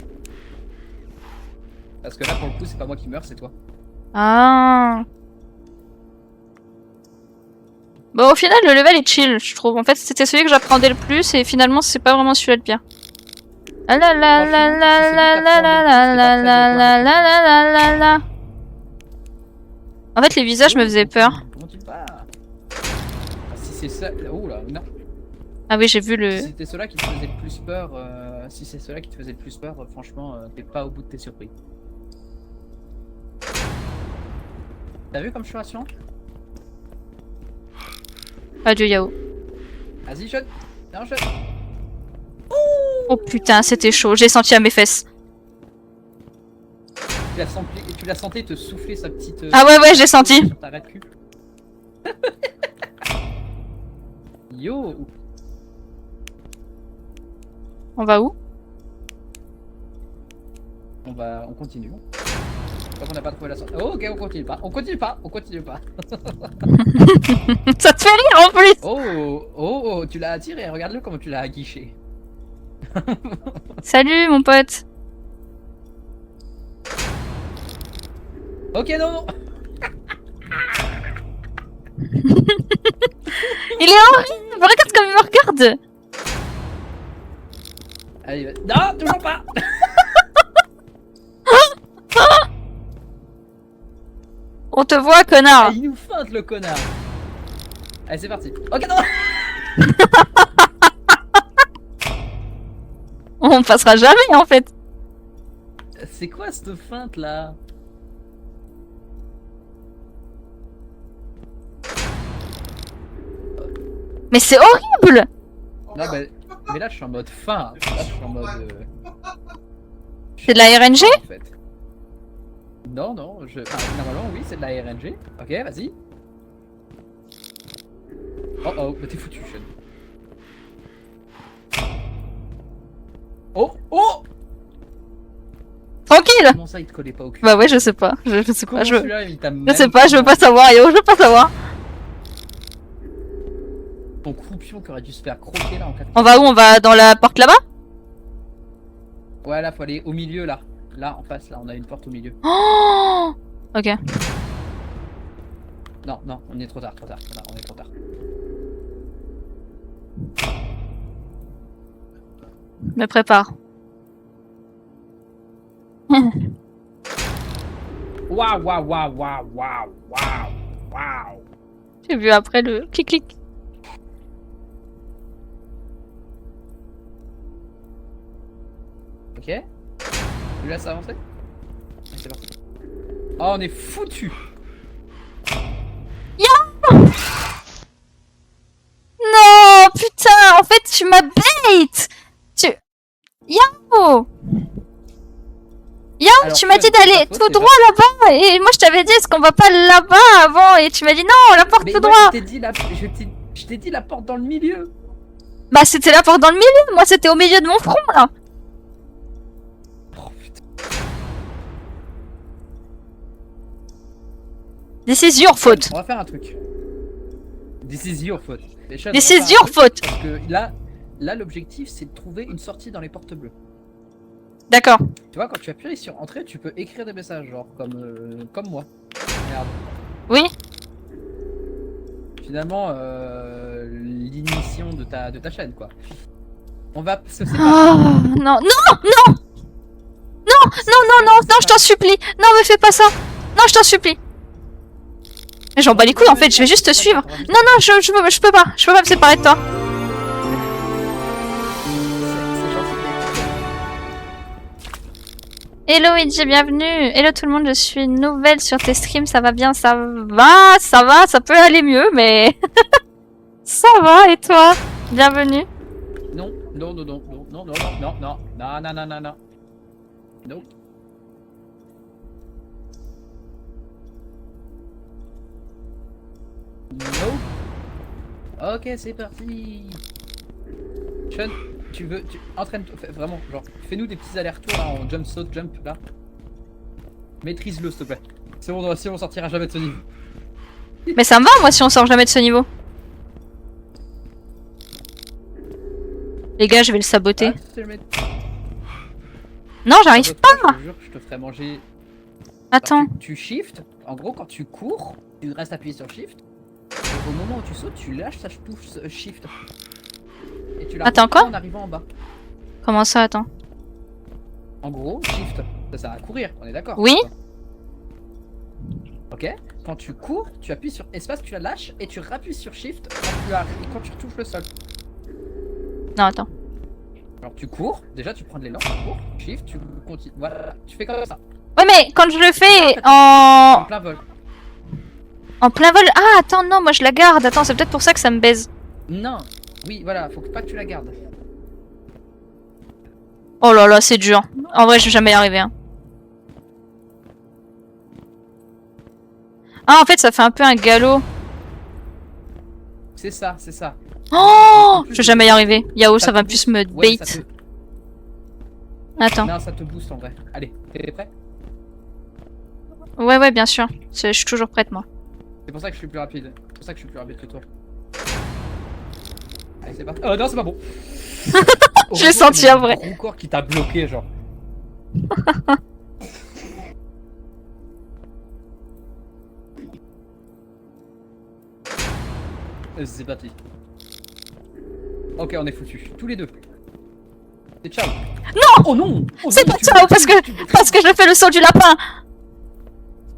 Parce que là, pour le coup, c'est pas moi qui meurs, c'est toi. Ah. Bon, au final, le level est chill, je trouve. En fait, c'était celui que j'appréhendais le plus, et finalement, c'est pas vraiment celui-là le pire. Ah la la la la la la la la la la la la la la. En fait, les visages me faisaient peur. Comment tu parles? Si c'est ça... Oh là, non. Ah oui, j'ai vu le... Si c'était ceux-là qui te faisaient le plus peur, si c'est ceux-là qui te faisaient le plus peur, franchement, t'es pas au bout de tes surprises. T'as vu comme je suis rassurant? Adieu Yao. Vas-y, shot. Non, shot. Oh putain, c'était chaud, j'ai senti à mes fesses. Tu l'as senti te souffler sa petite... Ah ouais, j'ai senti. sur ta raie de cul. Yo. On va où? On continue. Tant qu'on n'a pas trouvé la sortie. Oh, ok, on continue pas. On continue pas. Ça te fait rire en plus. Oh, tu l'as attiré. Regarde-le comment tu l'as aguiché. Salut mon pote. Ok, non. Il est horrible. Regarde comme il me regarde. Allez, non, toujours pas. On te voit, connard. Ah, il nous feinte le connard. Allez, c'est parti. Ok, non. On passera jamais en fait. C'est quoi cette feinte là? Mais c'est horrible. Non, mais là je suis en mode fin. Là je suis en mode. C'est de la RNG? En fait. Non, normalement oui, c'est de la RNG. Ok, vas-y. Oh, mais t'es foutu, Sean. Oh. Tranquille. Comment ça il te collait pas au cul? Bah ouais, je sais pas. Je sais Comment pas. celui-là, il t'a Je sais pas, je veux pas savoir, yo, je veux pas savoir. Ton croupion qui aurait dû se faire croquer là en 4. On va où? On va dans la porte là-bas? Ouais, là faut aller au milieu là. Là en face, là on a une porte au milieu. Oh. Ok. Non, on est trop tard, on est trop tard. Me prépare. Waouh. J'ai vu après le clic. Ok. Tu laisses avancer? Allez, c'est parti. Oh, on est foutu. Non, putain, en fait, tu m'as bait. Yao, Alors, tu m'as dit Sean, c'est d'aller ta faute, tout déjà. droit là-bas, et moi je t'avais dit est-ce qu'on va pas là-bas avant, et tu m'as dit non, la porte Mais tout moi, droit. je t'ai dit la porte dans le milieu. Bah c'était la porte dans le milieu, moi c'était au milieu de mon front là. Oh putain. This is your fault. On va faire un truc. This is your fault. Et Sean, This on va is faire un your truc, fault. Parce que là l'objectif c'est de trouver une sortie dans les portes bleues. D'accord. Tu vois, quand tu appuies sur entrée, tu peux écrire des messages, genre comme moi. Regarde. Oui. Finalement, l'initiation de ta chaîne, quoi. On va se séparer. Oh, non, non, non, je t'en supplie. Non, me fais pas ça. Non, je t'en supplie. Mais j'en bats les couilles en fait, je vais juste te suivre. Non, non, je peux pas. Je peux pas me séparer de toi. C'est gentil. Hello Idji, bienvenue. Hello tout le monde, je suis nouvelle sur tes streams, ça va bien, ça peut aller mieux, mais ça va et toi? Bienvenue. Non, non, non, non, non, non, non, non, non, non, non, non, non, non. Non. Non. Ok, c'est parti. Sean, entraîne-toi, vraiment, genre, fais-nous des petits allers-retours là, en jump, saut, jump, là. Maîtrise-le, s'il te plaît. C'est bon, si on sortira jamais de ce niveau. Mais ça me va moi si on sort jamais de ce niveau. Les gars, je vais le saboter. Ah, tu le mets- Non, j'arrive pas. Je te jure que je te ferai manger. Attends. Alors, tu shift, en gros, quand tu cours, tu restes appuyé sur shift. Et au moment où tu sautes, tu lâches ta touche shift. Et tu la Attends, reprends quoi en arrivant en bas. Comment ça, attends? En gros, shift, ça sert à courir, on est d'accord? Oui. Ok. Quand tu cours, tu appuies sur espace, tu la lâches et tu rappuies sur shift quand tu retouches le sol. Non, attends. Alors tu cours, déjà tu prends de l'élan, tu cours, shift, tu continues. Voilà, tu fais comme ça. Ouais, mais quand je le fais En plein vol. en plein vol. Ah, attends, non, moi je la garde. Attends, c'est peut-être pour ça que ça me baise. Non. Oui, voilà, faut pas que tu la gardes. Oh là là, c'est dur. En vrai, je vais jamais y arriver. Hein. Ah, en fait, ça fait un peu un galop. C'est ça, c'est ça. Oh, je vais jamais y arriver. Yao, ça va plus me Ouais, bait. ça te... Attends. Non, ça te booste en vrai. Allez, t'es prêt? Ouais, bien sûr. Je suis toujours prête, moi. C'est pour ça que je suis plus rapide. C'est pour ça que je suis plus rapide que toi. Allez, c'est parti. Oh non, c'est pas bon. Je l'ai senti en vrai. Ton corps qui t'a bloqué, genre. C'est parti. Ok, on est foutus. Tous les deux. C'est ciao. Non. Oh non, oh C'est non, pas tu ciao le parce maîtrises, que je fais le saut du lapin.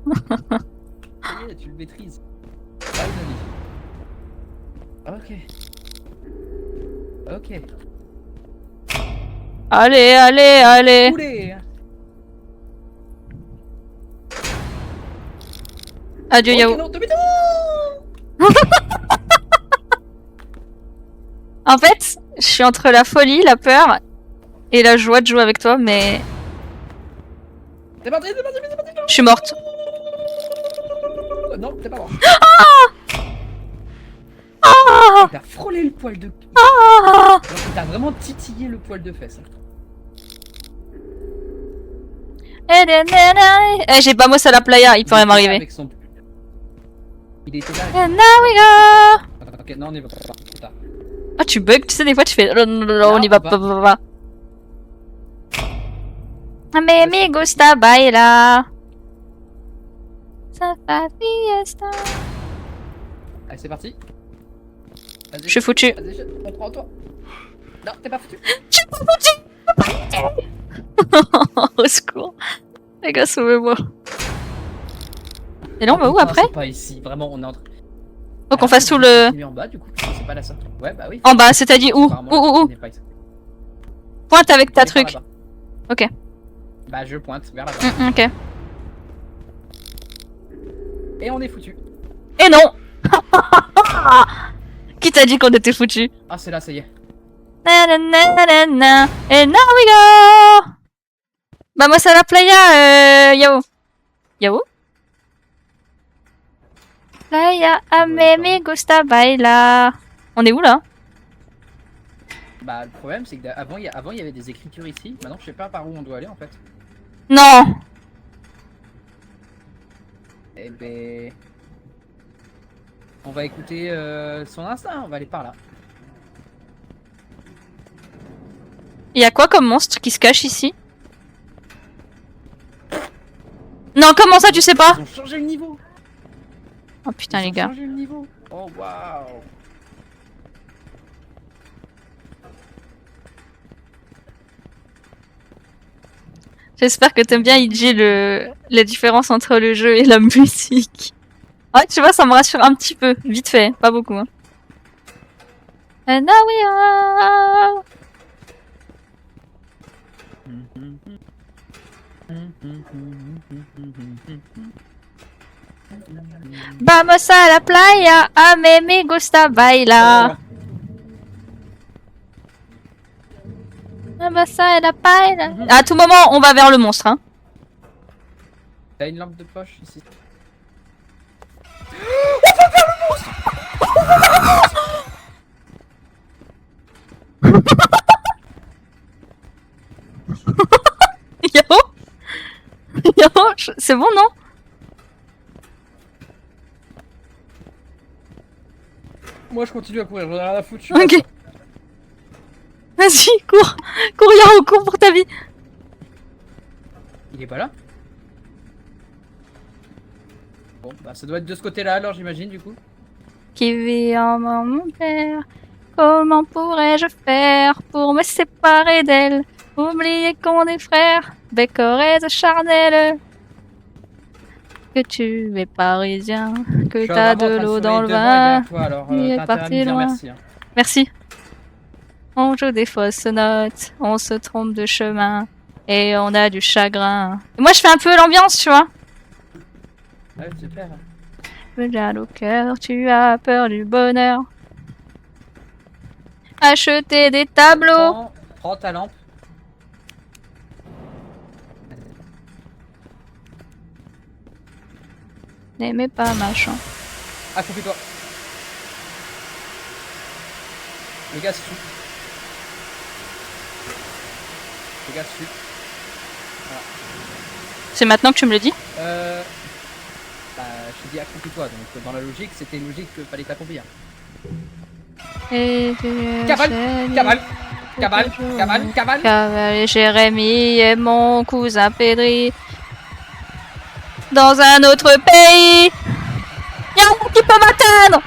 Ça y est, tu le maîtrises. Finally. Ok. Ok. Allez. Poulet. Adieu, Ok, Yao. non, demi-tour. En fait, je suis entre la folie, la peur et la joie de jouer avec toi, mais C'est parti, c'est parti. je suis morte. Non, t'es pas mort. Ah. T'as frôlé le poil de... Ah. Genre, t'as vraiment titillé le poil de fesse. J'ai pas moi ça la playa, il peut rien m'arriver. Avec son... Il était là. And now we go. Ok, non, on y va pas. Trop tard. Ah, tu bugs, tu sais, des fois tu fais on y va pas. Mais me gusta bailar. Ça va fiesta. Allez, c'est parti. Vas-y. Je suis foutu. Vas-y, on prend en toi. Non, t'es pas foutu. Je suis pas foutu. Au secours. Les gars, sauvez-moi. Et là, on va où Non, après? c'est pas ici, vraiment, on est entre... Faut qu'on fasse tout le... En bas, du coup, c'est pas là ça. Ouais, bah oui. En bas, c'est-à-dire où? Apparemment, Où? il n'est pas ici. Pointe avec ta On est par truc. là-bas. Ok. Bah, je pointe vers là-bas. Ok. Et on est foutu. Et non. Qui t'a dit qu'on était foutus? Ah, c'est là, ça y est. Nananana. Et now we go. Bah moi c'est à la playa, Yao. Yao? Playa a me gusta baila. On est où là? Bah, le problème, c'est qu'avant, il y avait des écritures ici. Maintenant, je sais pas par où on doit aller en fait. Non. Eh ben. On va écouter son instinct, on va aller par là. Il y a quoi comme monstre qui se cache ici? Non, comment ça tu sais pas? Ils ont changé le niveau. Oh putain, les Ils ont gars. changé le niveau. Oh waouh. J'espère que t'aimes bien, Iji, la différence entre le jeu et la musique. Ouais, tu vois, ça me rassure un petit peu. Vite fait, pas beaucoup. Hein. And now we are... Vamos a la playa, a mí me gusta bailar. Vamos a la playa. À tout moment, on va vers le monstre. Hein. T'as une lampe de poche ici. Yo, yo, c'est bon, non? Moi je continue à courir, j'en ai rien à foutre. Je suis Ok. là. Vas-y, cours. Cours, Yaro, cours pour ta vie. Il est pas là? Bon, bah ça doit être de ce côté-là alors j'imagine du coup. Qui vit en mon père. Comment pourrais-je faire pour me séparer d'elle? Oublier qu'on est frères, bécorés de charnel. Que tu es parisien, que t'as de l'eau dans le vin. Toi, alors, il est t'as intérêt à parti me dire loin. merci. Hein. Merci. On joue des fausses notes, on se trompe de chemin et on a du chagrin. Et moi je fais un peu l'ambiance, tu vois. Ouais, super. Regarde au cœur, tu as peur du bonheur. Acheter des tableaux. Prends ta lampe. N'aimez pas machin. Accroupis-toi. Les gars, dessus. Les gars, dessus. C'est maintenant que tu me le dis? Bah, je t'ai dit accroupis-toi, donc dans la logique, c'était logique qu'il fallait t'accomplir. Et Cavale, cavale, cavale, cavale, cavale. Cavale, Jérémy et mon cousin Pedri. Dans un autre pays. Y'a un qui peut m'atteindre.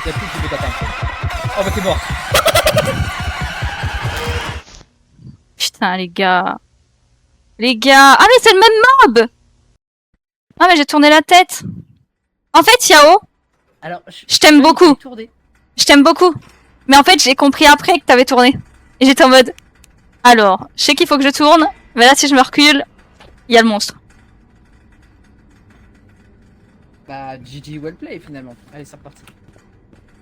Y'a plus qui peut t'atteindre. Oh bah t'es mort. Putain les gars. Les gars. Ah mais c'est le même mob. Ah mais j'ai tourné la tête. En fait Yao, Alors, je t'aime beaucoup. Tourner. Je t'aime beaucoup. Mais en fait j'ai compris après que t'avais tourné. Et j'étais en mode. Alors, je sais qu'il faut que je tourne. Mais là si je me recule, il y a le monstre. Bah, GG well play finalement. Allez, c'est reparti.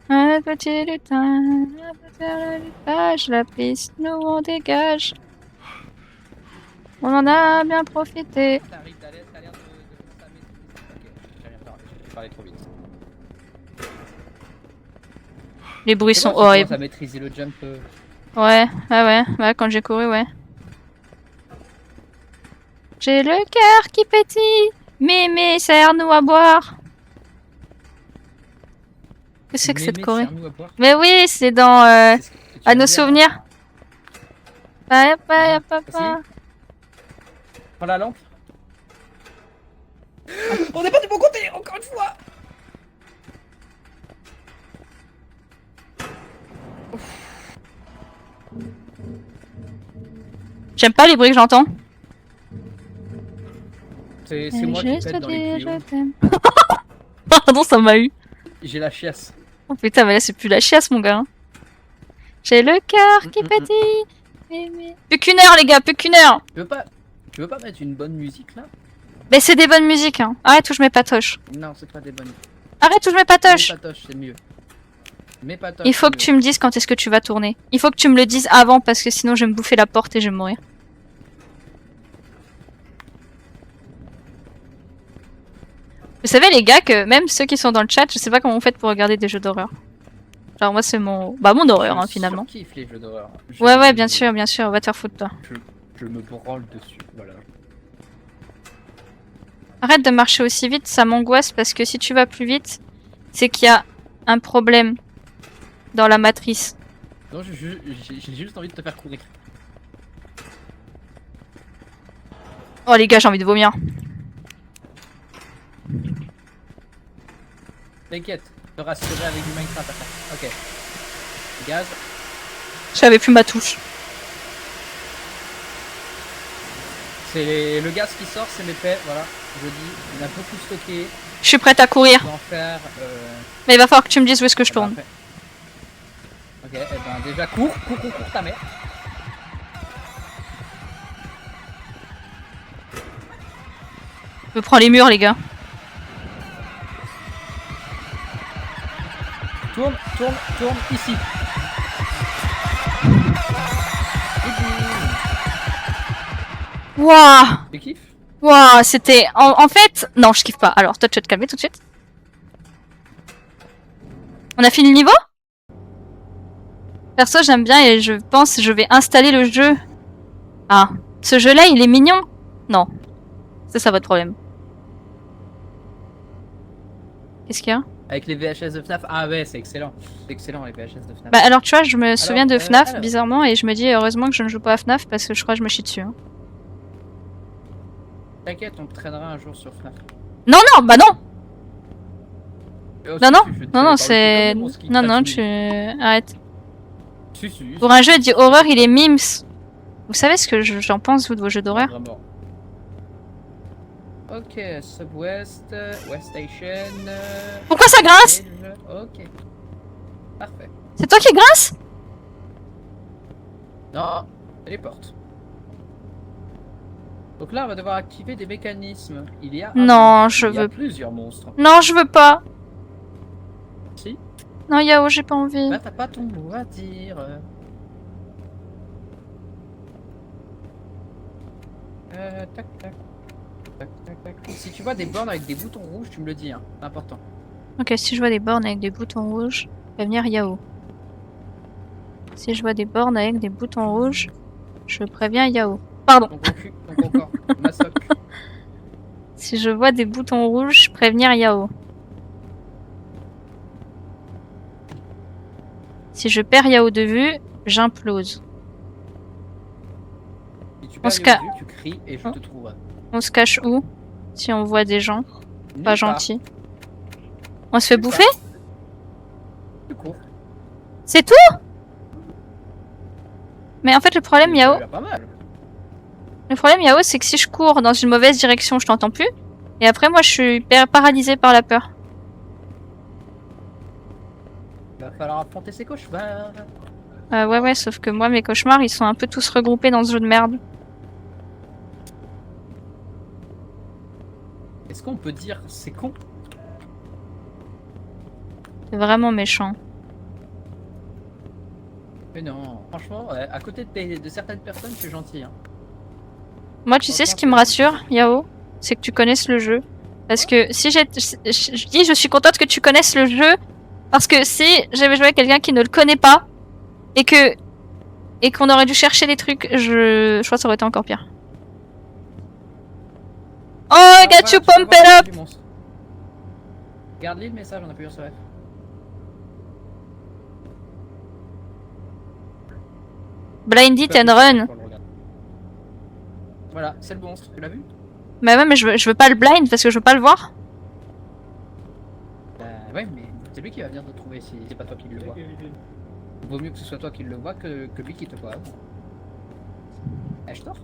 Un petit lutin, la piste, nous on dégage. On en a bien profité. T'as l'air de Ok, j'ai rien parlé, j'ai parlé trop vite. Les bruits sont Tu commences horribles. à maîtriser le jump. Ouais, ouais, quand j'ai couru, ouais. J'ai le cœur qui pétille. Mémé, serre-nous à boire. Qu'est-ce que c'est que cette choré? Mais oui, c'est dans À nos souvenirs. Papa. Prends la lampe. On n'est pas du bon côté, encore une fois. J'aime pas les bruits que j'entends. C'est moi qui pète dans les tuyaux. Pardon, ça m'a eu. J'ai la chiasse. Oh putain, mais là c'est plus la chiasse, mon gars. J'ai le cœur qui pétille. Plus qu'une heure, les gars, plus qu'une heure. Tu veux pas mettre une bonne musique là? Mais c'est des bonnes musiques, hein. Arrête où je mets patoche. Non, c'est pas des bonnes. Arrête où je mets patoche. Mets patoche, c'est mieux. Mets patoche. Il faut que tu me dises quand est-ce que tu vas tourner. Il faut que tu me le dises avant parce que sinon je vais me bouffer la porte et je vais mourir. Vous savez les gars que même ceux qui sont dans le chat, je sais pas comment vous faites pour regarder des jeux d'horreur. Genre moi c'est mon... Bah mon horreur hein, finalement. Je kiffe les jeux d'horreur. Ouais bien sûr, va te faire foutre toi. Je me branle dessus, voilà. Arrête de marcher aussi vite, ça m'angoisse parce que si tu vas plus vite, c'est qu'il y a un problème dans la matrice. Non, j'ai juste envie de te faire courir. Oh les gars, j'ai envie de vomir. T'inquiète, je te rassurerai avec du Minecraft après. Ok. Gaz. J'avais plus ma touche. C'est le gaz qui sort, c'est mes paix, voilà. Je dis, on a beaucoup stocké. Je suis prête à courir. On va en faire. Mais il va falloir que tu me dises où est-ce que je tourne. Après. Ok, et ben déjà cours ta mère. Je prends les murs, les gars. Tourne ici. Waouh! Tu kiffes? Waouh, c'était... En fait... Non, je kiffe pas. Alors, toi, tu vas te calmer tout de suite. On a fini le niveau? Perso, j'aime bien et je pense que je vais installer le jeu. Ah, ce jeu-là, il est mignon? Non. C'est ça votre problème. Qu'est-ce qu'il y a? Avec les VHS de FNAF. Ah ouais, c'est excellent. C'est excellent les VHS de FNAF. Bah alors, tu vois, je me souviens de FNAF, alors. bizarrement, et je me dis, heureusement que je ne joue pas à FNAF, parce que je crois que je me chie dessus. Hein. T'inquiète, on te traînera un jour sur FNAF. Non, non, bah non! Oh, Non, si, non, si, je te non, non, parle c'est... comme des monstres qui Non, non, crachent tu... Arrête. Si, si. Pour un jeu d'horreur, il est mimes. Vous savez ce que j'en pense, vous, de vos jeux d'horreur? Vraiment. Ok, Sub-West, West Station. Pourquoi ça grince? Ok. Parfait. C'est toi qui grince? Non, téléporte. Donc là, on va devoir activer des mécanismes. Il y a Non, je il y a veux... plusieurs monstres. Non, je veux pas. Si. Non, Yao, j'ai pas envie. Bah, t'as pas ton mot à dire. Tac, tac. Tac, tac, tac. Si tu vois des bornes avec des boutons rouges, tu me le dis, hein. C'est important. Ok, si je vois des bornes avec des boutons rouges, prévenir Yao. Si je vois des bornes avec des boutons rouges, je préviens Yao. Pardon. Ton corps, ma soc. Si je vois des boutons rouges, prévenir Yao. Si je perds Yao de vue, j'implose. Si tu On perds se le ca- vue, tu cries et je te trouverai. On se cache où? Si on voit des gens Nulle pas part. gentils. On se fait Nulle bouffer? Tu cours. C'est tout? Mais en fait, le problème, C'est Yao, déjà pas mal. c'est que si je cours dans une mauvaise direction, je t'entends plus. Et après, moi, je suis paralysée par la peur. Va falloir affronter ses cauchemars. Ouais, sauf que moi, mes cauchemars, ils sont un peu tous regroupés dans ce jeu de merde. Est-ce qu'on peut dire c'est con? C'est vraiment méchant. Mais non, franchement, ouais, à côté de certaines personnes, je suis gentil. Hein. Moi, tu sais ce qui me rassure, Yao? C'est que tu connaisses le jeu. Parce que si je dis, je suis contente que tu connaisses le jeu. Parce que si j'avais joué avec quelqu'un qui ne le connaît pas, et qu'on aurait dû chercher les trucs, je crois que ça aurait été encore pire. Oh, I got you pump it up! Garde-lui le message en appuyant sur F. Blind it and run. Voilà, c'est le monstre, tu l'as vu? Bah ouais, mais je veux pas le blind parce que je veux pas le voir. Ouais, mais c'est lui qui va venir te trouver si c'est pas toi qui le vois. Vaut mieux que ce soit toi qui le vois que lui qui te voit. Je dors.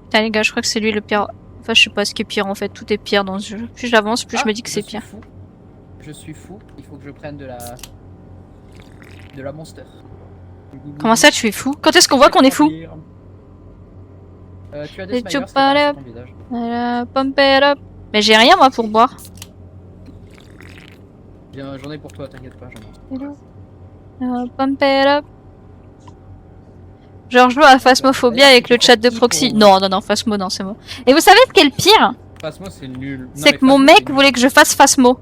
Putain, les gars, je crois que c'est lui le pire. Enfin, je sais pas ce qui est pire en fait. Tout est pire dans ce jeu. Plus j'avance, plus je me dis que c'est pire. Je suis fou. Il faut que je prenne de la monster. Comment ça, tu es fou? Quand est-ce qu'on voit qu'on est fou? Tu as des Et smiles tu parles- sur ton visage. Pump it up. Mais j'ai rien moi pour boire. J'en ai pour toi, t'inquiète pas, j'en ai. Pump it up. Genre, je joue à Phasmophobia avec le chat de proxy. Non, Phasmo, non, c'est moi. Et vous savez ce qui est le pire? Phasmo, c'est nul. C'est que mon mec voulait que je fasse Phasmo.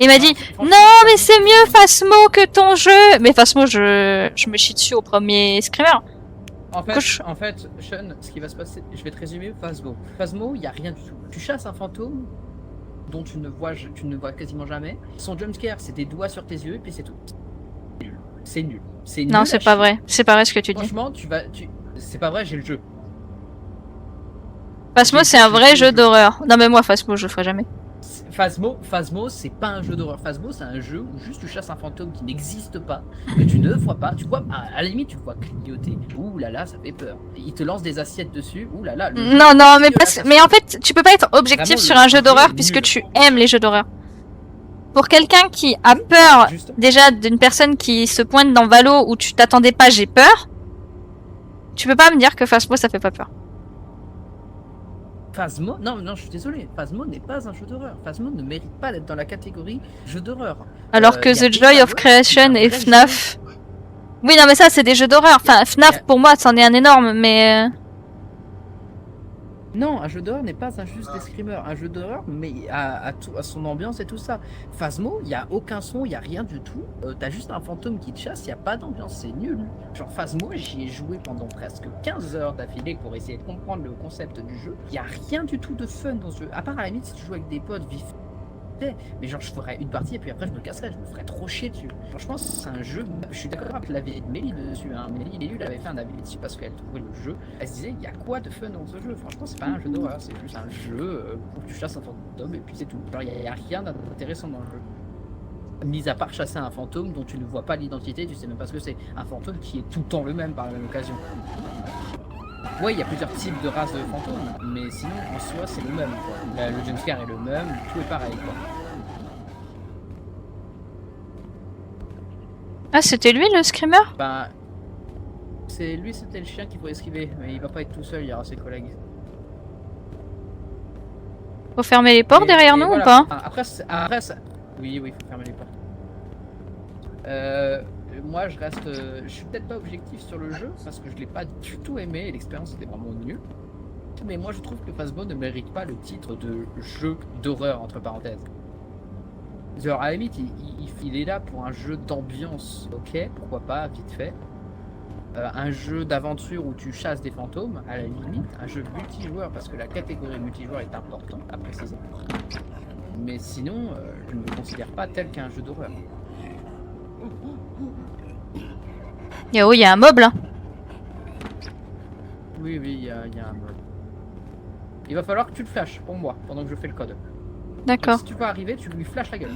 Il m'a dit, non, mais c'est mieux Phasmo que ton jeu. Mais Phasmo, je me chie dessus au premier screamer. En fait, Sean, ce qui va se passer, je vais te résumer Phasmo. Phasmo, il y a rien du tout. Tu chasses un fantôme dont tu ne vois quasiment jamais. Son jumpscare, c'est des doigts sur tes yeux et puis c'est tout. C'est nul. C'est nul. Non, c'est pas vrai. C'est pas vrai ce que tu dis. Franchement, c'est pas vrai, j'ai le jeu. Phasmo, c'est un vrai jeu d'horreur. Non, mais moi, Phasmo, je le ferai jamais. Phasmo, c'est pas un jeu d'horreur. Phasmo, c'est un jeu où juste tu chasses un fantôme qui n'existe pas, que tu ne vois pas. Tu vois, à la limite, tu le vois clignoter. Ouh là là, ça fait peur. Il te lance des assiettes dessus. Ouh là là. Non, non, mais en fait, tu peux pas être objectif Vraiment, sur le un jeu jeu d'horreur est puisque nul. tu aimes les jeux d'horreur. Pour quelqu'un qui a peur Juste. déjà d'une personne qui se pointe dans Valo où tu t'attendais pas, j'ai peur. Tu peux pas me dire que Phasmo ça fait pas peur. Phasmo, non, je suis désolé. Phasmo n'est pas un jeu d'horreur. Phasmo ne mérite pas d'être dans la catégorie jeu d'horreur. Alors que y a The Joy of Deep Creation Hours, et un vrai FNAF. Oui, non, mais ça, c'est des jeux d'horreur. Enfin, FNAF, Yeah. pour moi, c'en est un énorme, mais. Non, un jeu d'horreur n'est pas un juste des screamers. Un jeu d'horreur, mais à son ambiance et tout ça. Phasmo, il n'y a aucun son, il n'y a rien du tout. T'as juste un fantôme qui te chasse, il n'y a pas d'ambiance, c'est nul. Genre Phasmo, j'y ai joué pendant presque 15 heures d'affilée pour essayer de comprendre le concept du jeu. Il n'y a rien du tout de fun dans ce jeu. À part à la limite si tu joues avec des potes vifs. Mais genre je ferais une partie et puis après je me casserais, je me ferais trop chier dessus. Franchement c'est un jeu, je suis d'accord avec l'avis de Mélie dessus, hein. Mélie elle avait fait un avis dessus parce qu'elle trouvait le jeu, elle se disait il y a quoi de fun dans ce jeu. Franchement c'est pas un jeu d'horreur, c'est juste un jeu où tu chasses un fantôme et puis c'est tout. Genre il y a rien d'intéressant dans le jeu. Mis à part chasser un fantôme dont tu ne vois pas l'identité, tu sais même pas ce que c'est. Un fantôme qui est tout le temps le même par la même occasion. Ouais, il y a plusieurs types de races de fantômes, mais sinon en soi c'est le même quoi. Le jumpscare est le même, tout est pareil quoi. Ah, c'était lui le screamer? Bah, c'était le chien qu'il faut esquiver, mais il va pas être tout seul, il y aura ses collègues. Faut fermer les portes Et- derrière et nous voilà. ou pas? Après, oui, faut fermer les portes. Moi, je suis peut-être pas objectif sur le jeu parce que je l'ai pas du tout aimé et l'expérience était vraiment nulle. Mais moi, je trouve que Phasmo ne mérite pas le titre de jeu d'horreur entre parenthèses. Genre, à la limite, il est là pour un jeu d'ambiance, ok, pourquoi pas, vite fait. Un jeu d'aventure où tu chasses des fantômes, à la limite, un jeu multijoueur, parce que la catégorie multijoueur est importante à préciser. Mais sinon, je ne me considère pas tel qu'un jeu d'horreur. Yo, il y a un mob là. Oui, il y a un mode. Il va falloir que tu le flashes pour moi, pendant que je fais le code. D'accord. Donc, si tu peux arriver, tu lui flashes la gueule.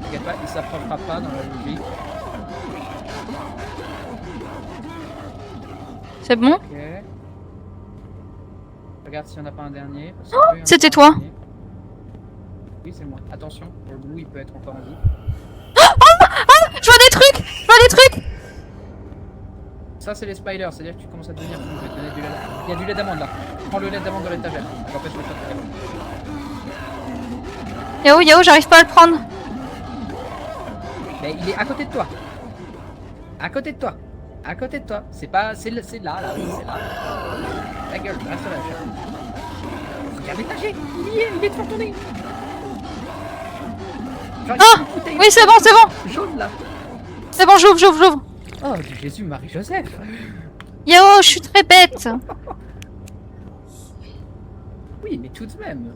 T'inquiète pas, il s'approchera pas dans la logique. C'est bon? Ok. Regarde s'il n'y en a pas un dernier. parce que Oh, il y en a c'était pas un toi. dernier. Oui, c'est moi. Attention, le loup il peut être encore en vie. Je vois des trucs! Je vois des trucs! Ça, c'est les spiders, c'est-à-dire que tu commences à devenir fou. Je vais te donner du lait. Il y a du lait d'amande là. Prends le lait d'amande de l'étagère. J'empêche le chat de Yao, j'arrive pas à le prendre. Mais il est à côté de toi. À côté de toi. À côté de toi. C'est pas. C'est là, c'est là. La gueule, reste là, chat. Regarde l'étagère. Il est devant ton nez. Genre, il y a Ah! une bouteille Oui, c'est bon! jaune là. C'est bon, j'ouvre. Oh, Jésus, Marie-Joseph. Yao, je suis très bête. Oui, mais tout de même.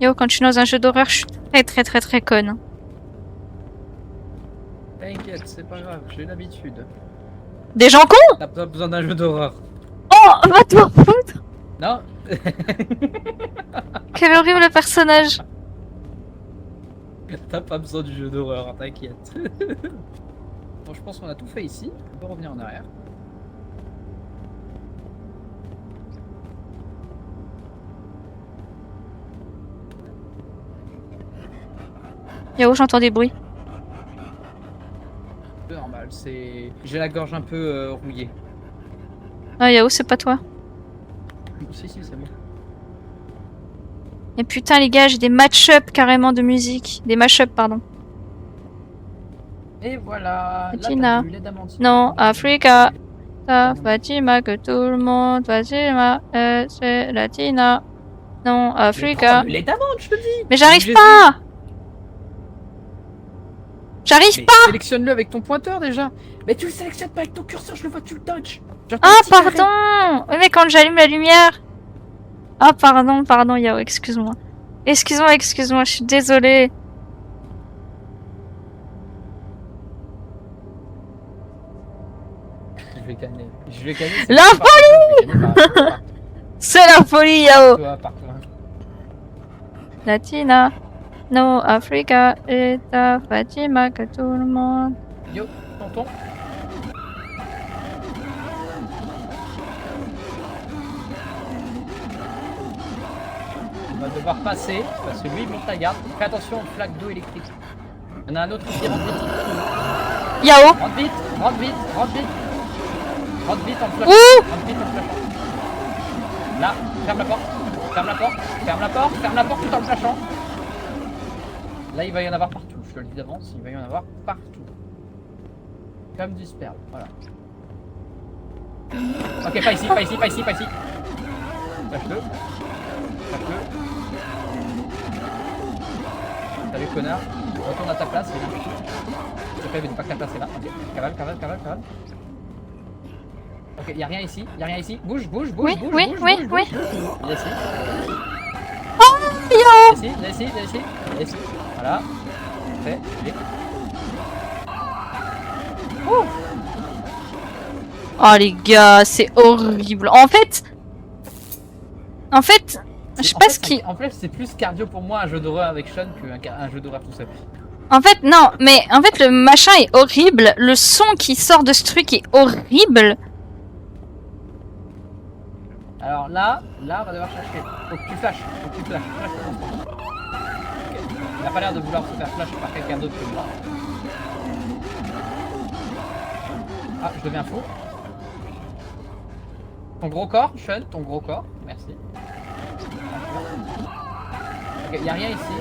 Yo, quand je suis dans un jeu d'horreur, je suis très conne. T'inquiète, c'est pas grave, j'ai l'habitude. Des gens cons? T'as pas besoin d'un jeu d'horreur. Oh, va te foutre! Non. Quel horrible personnage. T'as pas besoin du jeu d'horreur, t'inquiète. Bon, je pense qu'on a tout fait ici. On peut revenir en arrière. Yao, j'entends des bruits. C'est normal, c'est. J'ai la gorge un peu rouillée. Ah, Yao, c'est pas toi. Si, c'est moi. Et putain, les gars, j'ai des match-up carrément de musique. Des mash-up, pardon. Et voilà. Fatima. Là, t'as du lait d'amande. Non, Africa. Ça, Fatima, que tout le monde. Fatima, c'est Latina. Non, Africa. Le lait d'amande, je te dis. Mais j'arrive Jésus. pas! J'arrive Mais pas! sélectionne-le avec ton pointeur déjà. Mais tu le sélectionnes pas avec ton curseur, je le vois, tu le touches. Genre, Ah, t'as un petit carré. pardon! Oui, mais quand j'allume la lumière. Ah, pardon, Yao, excuse-moi. Excuse-moi, je suis désolée. Je vais calmer. Je vais calmer. La folie. C'est la folie, Yao. Partout. Latina, no Africa, Eta, Fatima, que tout le monde. Yo, tonton. On va devoir passer parce que lui il monte la garde. Fais attention aux flaques d'eau électrique. Il y en a un autre qui rentre vite. Yao. Rentre vite. Rentre vite en flash. Ouh. Rentre vite en flash. Là, ferme la porte tout en le flashant. Là il va y en avoir partout, je te le dis d'avance, il va y en avoir partout. Comme du sperme, voilà. Ok, pas ici. Flash-le. Salut connard, retourne à ta place, c'est là. C'est pas, pas que ta place est là. Ok, cavale. Ok, y'a rien ici. Bouge. Oui. Il est ici. Yao. Il est ici. Voilà. Fait. Oh les gars, c'est horrible. En fait, je sais pas ce qui. En fait, c'est plus cardio pour moi un jeu d'horreur avec Sean qu'un jeu d'horreur tout seul. En fait, non, mais en fait, le machin est horrible. Le son qui sort de ce truc est horrible. Alors là, on va devoir chercher. Faut que tu flashes. Flash commence. Ok. Il a pas l'air de vouloir se faire flash par quelqu'un d'autre que moi. Ah, je deviens fou. Ton gros corps, Sean, merci. Ok, y a rien ici.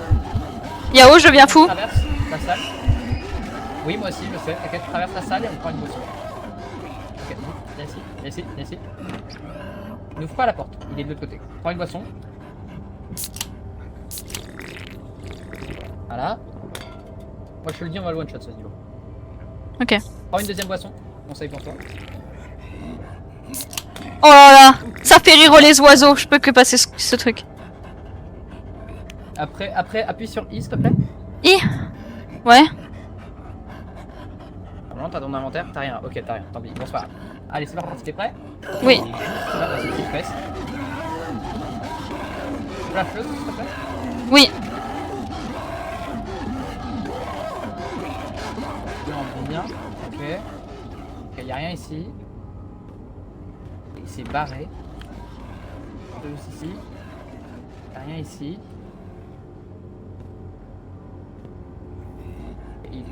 Yao, je viens fou. Traverse la salle. Oui, moi aussi, je sais. Ok, tu traverses la salle et on prend une boisson. Ok, viens ici. N'ouvre pas la porte, il est de l'autre côté. Prends une boisson. Voilà. Moi je te le dis, on va le one shot ce niveau. Ok. Prends une deuxième boisson, conseil pour toi. Oh là là, ça fait rire les oiseaux. Je peux que passer ce truc. Après, appuie sur I s'il te plaît. I. Ouais. Non, t'as ton inventaire, t'as rien. Ok, t'as rien, tant pis, bon c'est pas grave. Allez, c'est parti, t'es prêt? Oui. Là, vas-y, tu fesses. Flash-le, s'il te plaît. Oui. Là, on prend bien. Ok. Ok, y'a rien ici. Il s'est barré. Deux ici. Y'a rien ici.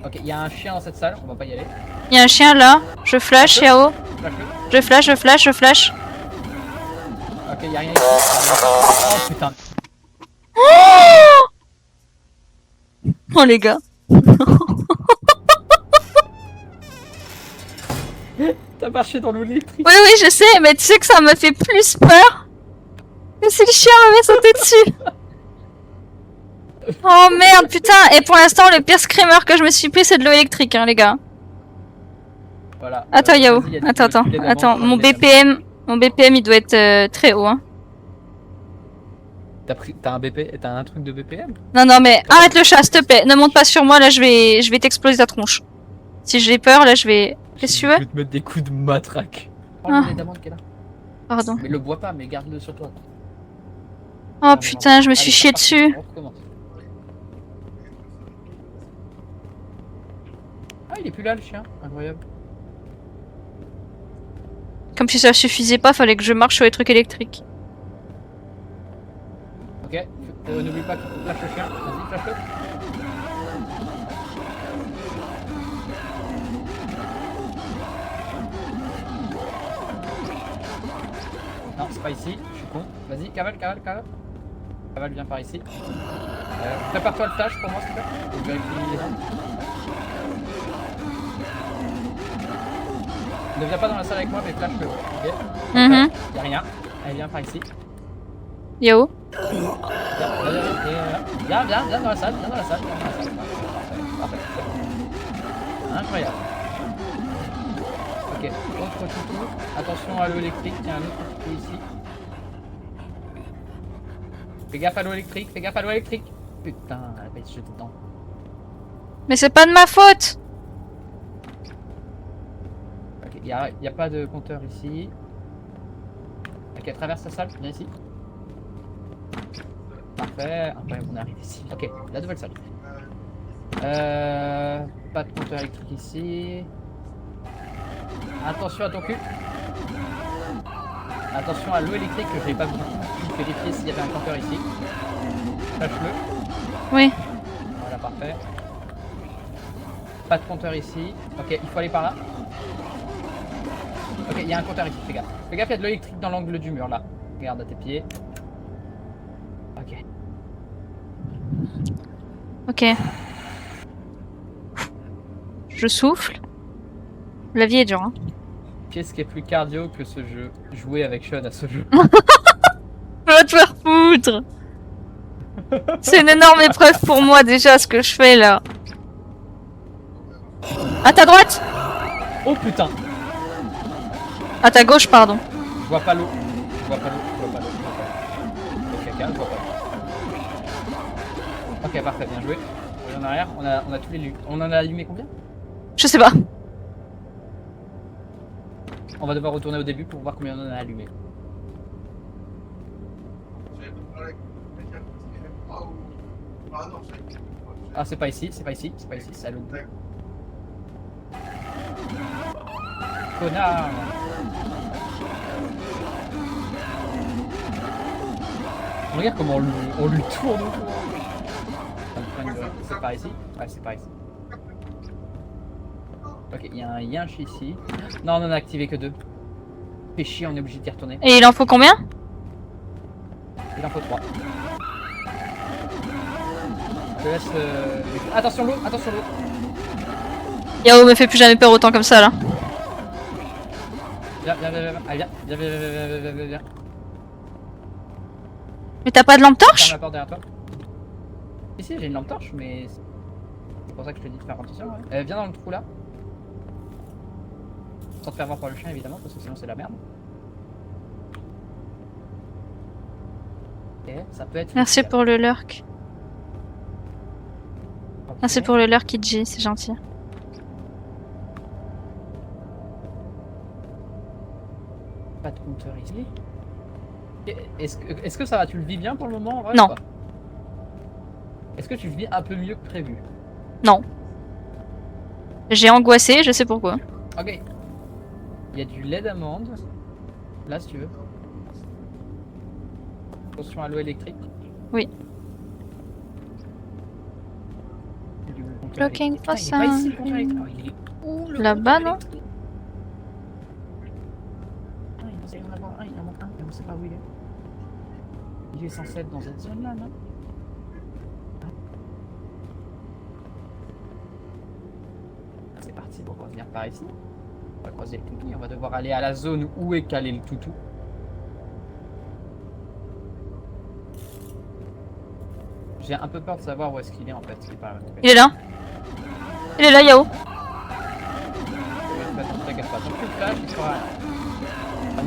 Ok, il y a un chien dans cette salle, on va pas y aller. Il y a un chien là. Je flash, Yao. Flash-le. Je flash. Ok, y'a rien ici. Oh putain. Oh les gars. T'as marché dans l'eau électrique. Oui, je sais, mais tu sais que ça me fait plus peur que si le chien m'avait sauté dessus. Oh merde, putain. Et pour l'instant, le pire screamer que je me suis pris, c'est de l'eau électrique, hein, les gars. Voilà. Attends, Yao. Vas-y, Attends. Mon BPM, il doit être très haut, hein. T'as un truc de BPM? Non, mais arrête le chat, s'il te plaît. Ne monte pas sur moi, là, je vais t'exploser ta tronche. Si j'ai peur, là, je vais... Qu'est-ce que tu veux? Je vais te mettre des coups de matraque. Ah. Oh, d'amande qu'elle a. Pardon. Mais le bois pas, mais garde-le sur toi. Oh putain, je me suis chié dessus. On recommence. Ah, il est plus là, le chien. Incroyable. Comme si ça suffisait pas, fallait que je marche sur les trucs électriques. Ok, n'oublie pas qu'il faut flash le chien. Vas-y, flash-le. Non, c'est pas ici, je suis con. Vas-y, cavale. Cavale, viens par ici. Prépare-toi le flash pour moi, s'il te plaît. Faut que je vérifie les armes. Ne viens pas dans la salle avec moi, mais flash-le. Ok. Mhm. Y'a rien. Allez, viens par ici. Yao. Viens dans la salle, Parfait. Incroyable. Ok, autre toutou. Attention à l'eau électrique, il y a un autre toutou ici. Fais gaffe à l'eau électrique, fais gaffe à l'eau électrique. Putain, elle va se jeter dedans. Mais c'est pas de ma faute. Ok, y a pas de compteur ici. Ok, traverse la salle, viens ici. Parfait, incroyable, on arrive ici. Ok, la nouvelle salle. Pas de compteur électrique ici. Attention à ton cul. Attention à l'eau électrique que j'ai pas pu vérifier s'il y avait un compteur ici. Lâche-le. Oui. Voilà, parfait. Pas de compteur ici. Ok, il faut aller par là. Ok, il y a un compteur ici, fais gaffe. Fais gaffe, il y a de l'eau électrique dans l'angle du mur là. Regarde à tes pieds. Ok. Ok. Je souffle. La vie est dure, hein. Qu'est-ce qui est plus cardio que ce jeu? Jouer avec Sean à ce jeu. Va te faire foutre. C'est une énorme épreuve pour moi déjà ce que je fais là. À ta droite. Oh putain! À ta gauche, pardon. Je vois pas l'eau. Je vois pas l'eau. Je vois pas l'eau. Ok, caca, je vois pas l'eau. Ok, parfait, bien joué. En arrière, on a tous les lumières. On en a allumé combien? Je sais pas. On va devoir retourner au début pour voir combien on en a allumé. Ah, c'est pas ici, c'est pas ici, c'est pas ici, c'est à l'autre bout. Connard! Regarde comment on lui tourne autour. C'est par ici? Ouais, c'est par ici. Ok, il y a un yinche ici. Non, on en a activé que 2. Fait chier, on est obligé d'y retourner. Et il en faut combien? Il en faut 3. Je laisse. Attention l'eau, attention l'eau. Yao me fait plus jamais peur autant comme ça là. Viens, viens, viens, viens, allez, viens, viens, viens, viens, viens, viens, viens. Mais t'as pas de lampe Ferme torche? la porte derrière toi. Ici, j'ai une lampe torche, mais c'est pour ça que je te dis de faire attention. Ouais. Viens dans le trou là. Sans te faire voir par le chien évidemment, parce que sinon c'est la merde. Ok, ça peut être. Merci pour le lurk. Okay. Merci pour le lurk, Kidji, c'est gentil. Pas de compteur ici. Est-ce que ça va? Tu le vis bien pour le moment en vrai? Non. Est-ce que tu le vis un peu mieux que prévu? Non. J'ai angoissé, je sais pourquoi. Ok. Il y a du lait d'amande. Là, si tu veux. Attention à l'eau électrique. Oui. Looking for some. Il est pas ici, le compteur électrique. Oh, il est où, le là-bas, compteur non? électrique? Ah, il doit y en avoir un, il en manque un, mais on sait pas où il est. Il est censé être dans cette zone-là, non? C'est parti pour revenir par ici. On va croiser le toutou et on va devoir aller à la zone où est calé le toutou. J'ai un peu peur de savoir où est-ce qu'il est en fait. Il est là. Il est là, Yao. T'inquiète pas, ton flash, il sera rien.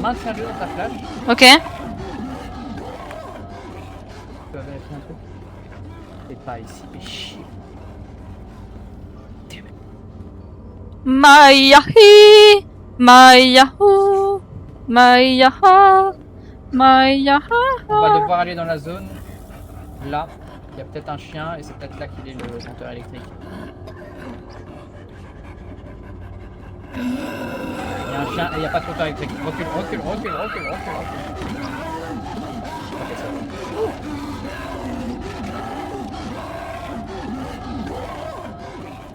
Maintiens-le dans ta flash. Ok. Tu vas vérifier un truc. C'est pas ici, mais chier. Mayahi, Mayahu, Mayaha, Mayaha. On va devoir aller dans la zone. Là, il y a peut-être un chien et c'est peut-être là qu'il est le compteur électrique. Il y a un chien et il n'y a pas de compteur électrique. Recule, recule, recule, recule, recule, recule. Ok, ça va.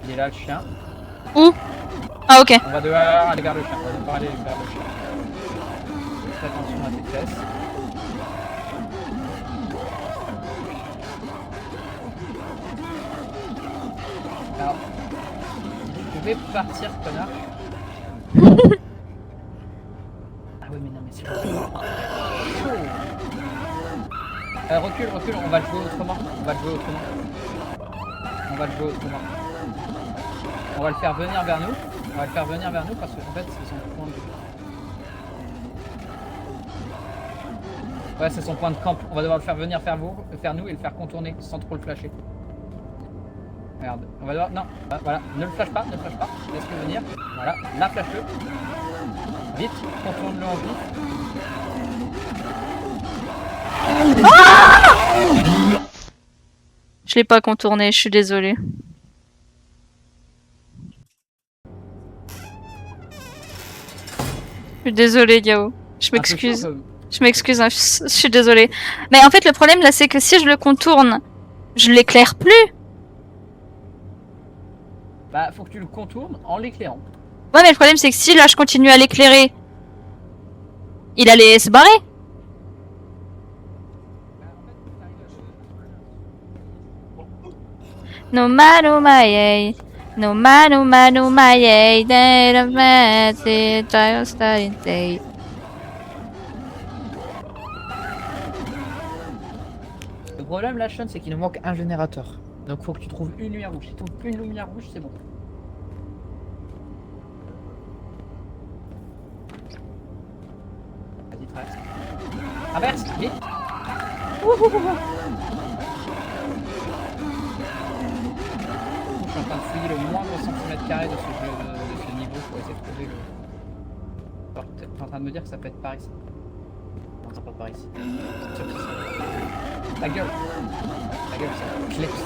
Il est là le chien. Où? Ah ok. On va devoir aller vers le chien. On va devoir aller vers le chien. Fais attention à tes fesses. Alors, vous pouvez partir, connard. Ah oui, mais non, mais c'est chaud. Recule, recule, on va le jouer autrement. On va le jouer autrement. On va le jouer autrement. On va le faire venir vers nous. On va le faire venir vers nous parce qu'en fait, c'est son point de vue. Ouais, c'est son point de camp. On va devoir le faire venir faire nous et le faire contourner sans trop le flasher. Regarde, on va devoir... Non, voilà, ne le flash pas, laisse-le venir. Voilà, là flash-le. Vite, contourne-le en vite. Je l'ai pas contourné, je suis désolée. Je suis désolée, Gao. Je m'excuse. Je m'excuse, hein, je suis désolée. Mais en fait, le problème là, c'est que si je le contourne, je l'éclaire plus. Bah, faut que tu le contournes en l'éclairant. Ouais, mais le problème, c'est que si là, je continue à l'éclairer, il allait se barrer. No manu maye, no manu maye, day of message, I starting day. Le problème là, Sean, c'est qu'il nous manque un générateur. Donc faut que tu trouves une lumière rouge. Si tu trouves une lumière rouge, c'est bon. Vas-y, traverse. Traverse, vite. Je suis en train de fouiller le moindre centimètre carré de ce niveau pour essayer de trouver le... Alors, t'es en train de me dire que ça peut être par ici. Non, c'est pas par ici. C'est sûr que c'est ça. Ta gueule. Ta gueule, ça. Kleps.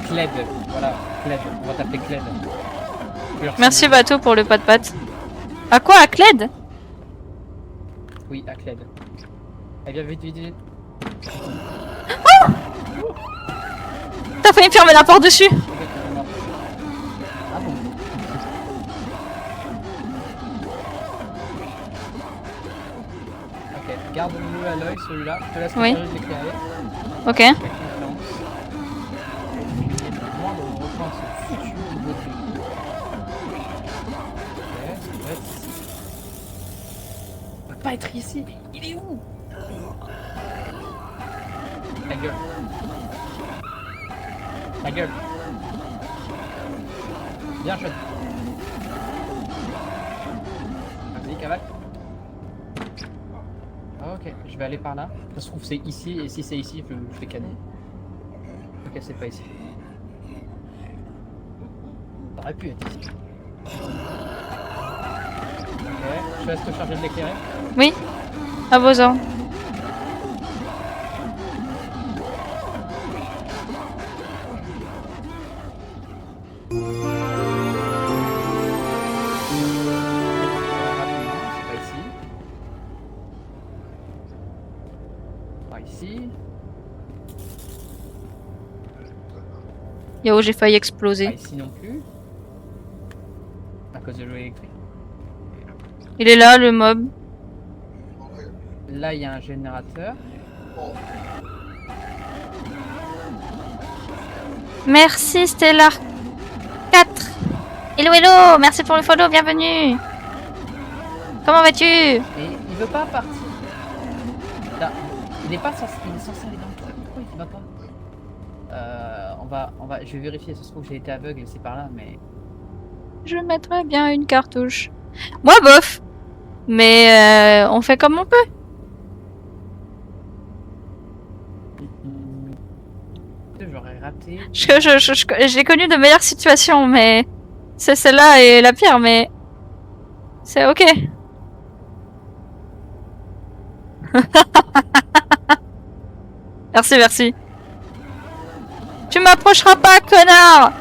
Cled. Voilà, Cled. On va t'appeler Cled. Merci Bateau pour le pas de patte. À quoi, à Cled? Oui, à Cled. Allez, viens, vite. T'as failli me fermer la porte dessus. Ah bon? Ok, garde-le à l'œil celui-là. Je te laisse Oui. de l'éclairer. Ok. Avec confiance. Il y a le moindre recoin de ce foutu niveau de vie. Ok, ça doit être ici. Il peut pas être ici. Il est où? Ta gueule. Ta gueule. Bien chouette. Vas-y, cavale. Ok, je vais aller par là. Ça se trouve c'est ici, et si c'est ici, je fais canner. Ok, c'est pas ici. Ça aurait pu être ici. Ok, je te laisse te charger de l'éclairer. Oui. À vos ordres. Yo, j'ai failli exploser. Pas ici non plus. À cause de l'eau électrique. Il est là, le mob. Là, il y a un générateur. Merci Stellar 4. Hello, merci pour le follow, bienvenue. Comment vas-tu? Et il veut pas partir. Là, il est censé aller dans le truc. Pourquoi il va pas? Je vais vérifier. Ça se trouve j'ai été aveugle et c'est par là, mais. Je mettrais bien une cartouche. Moi, bof. Mais on fait comme on peut. J'aurais raté. J'ai connu de meilleures situations, mais c'est celle-là et la pire, mais c'est ok. Merci. Tu m'approcheras pas, connard!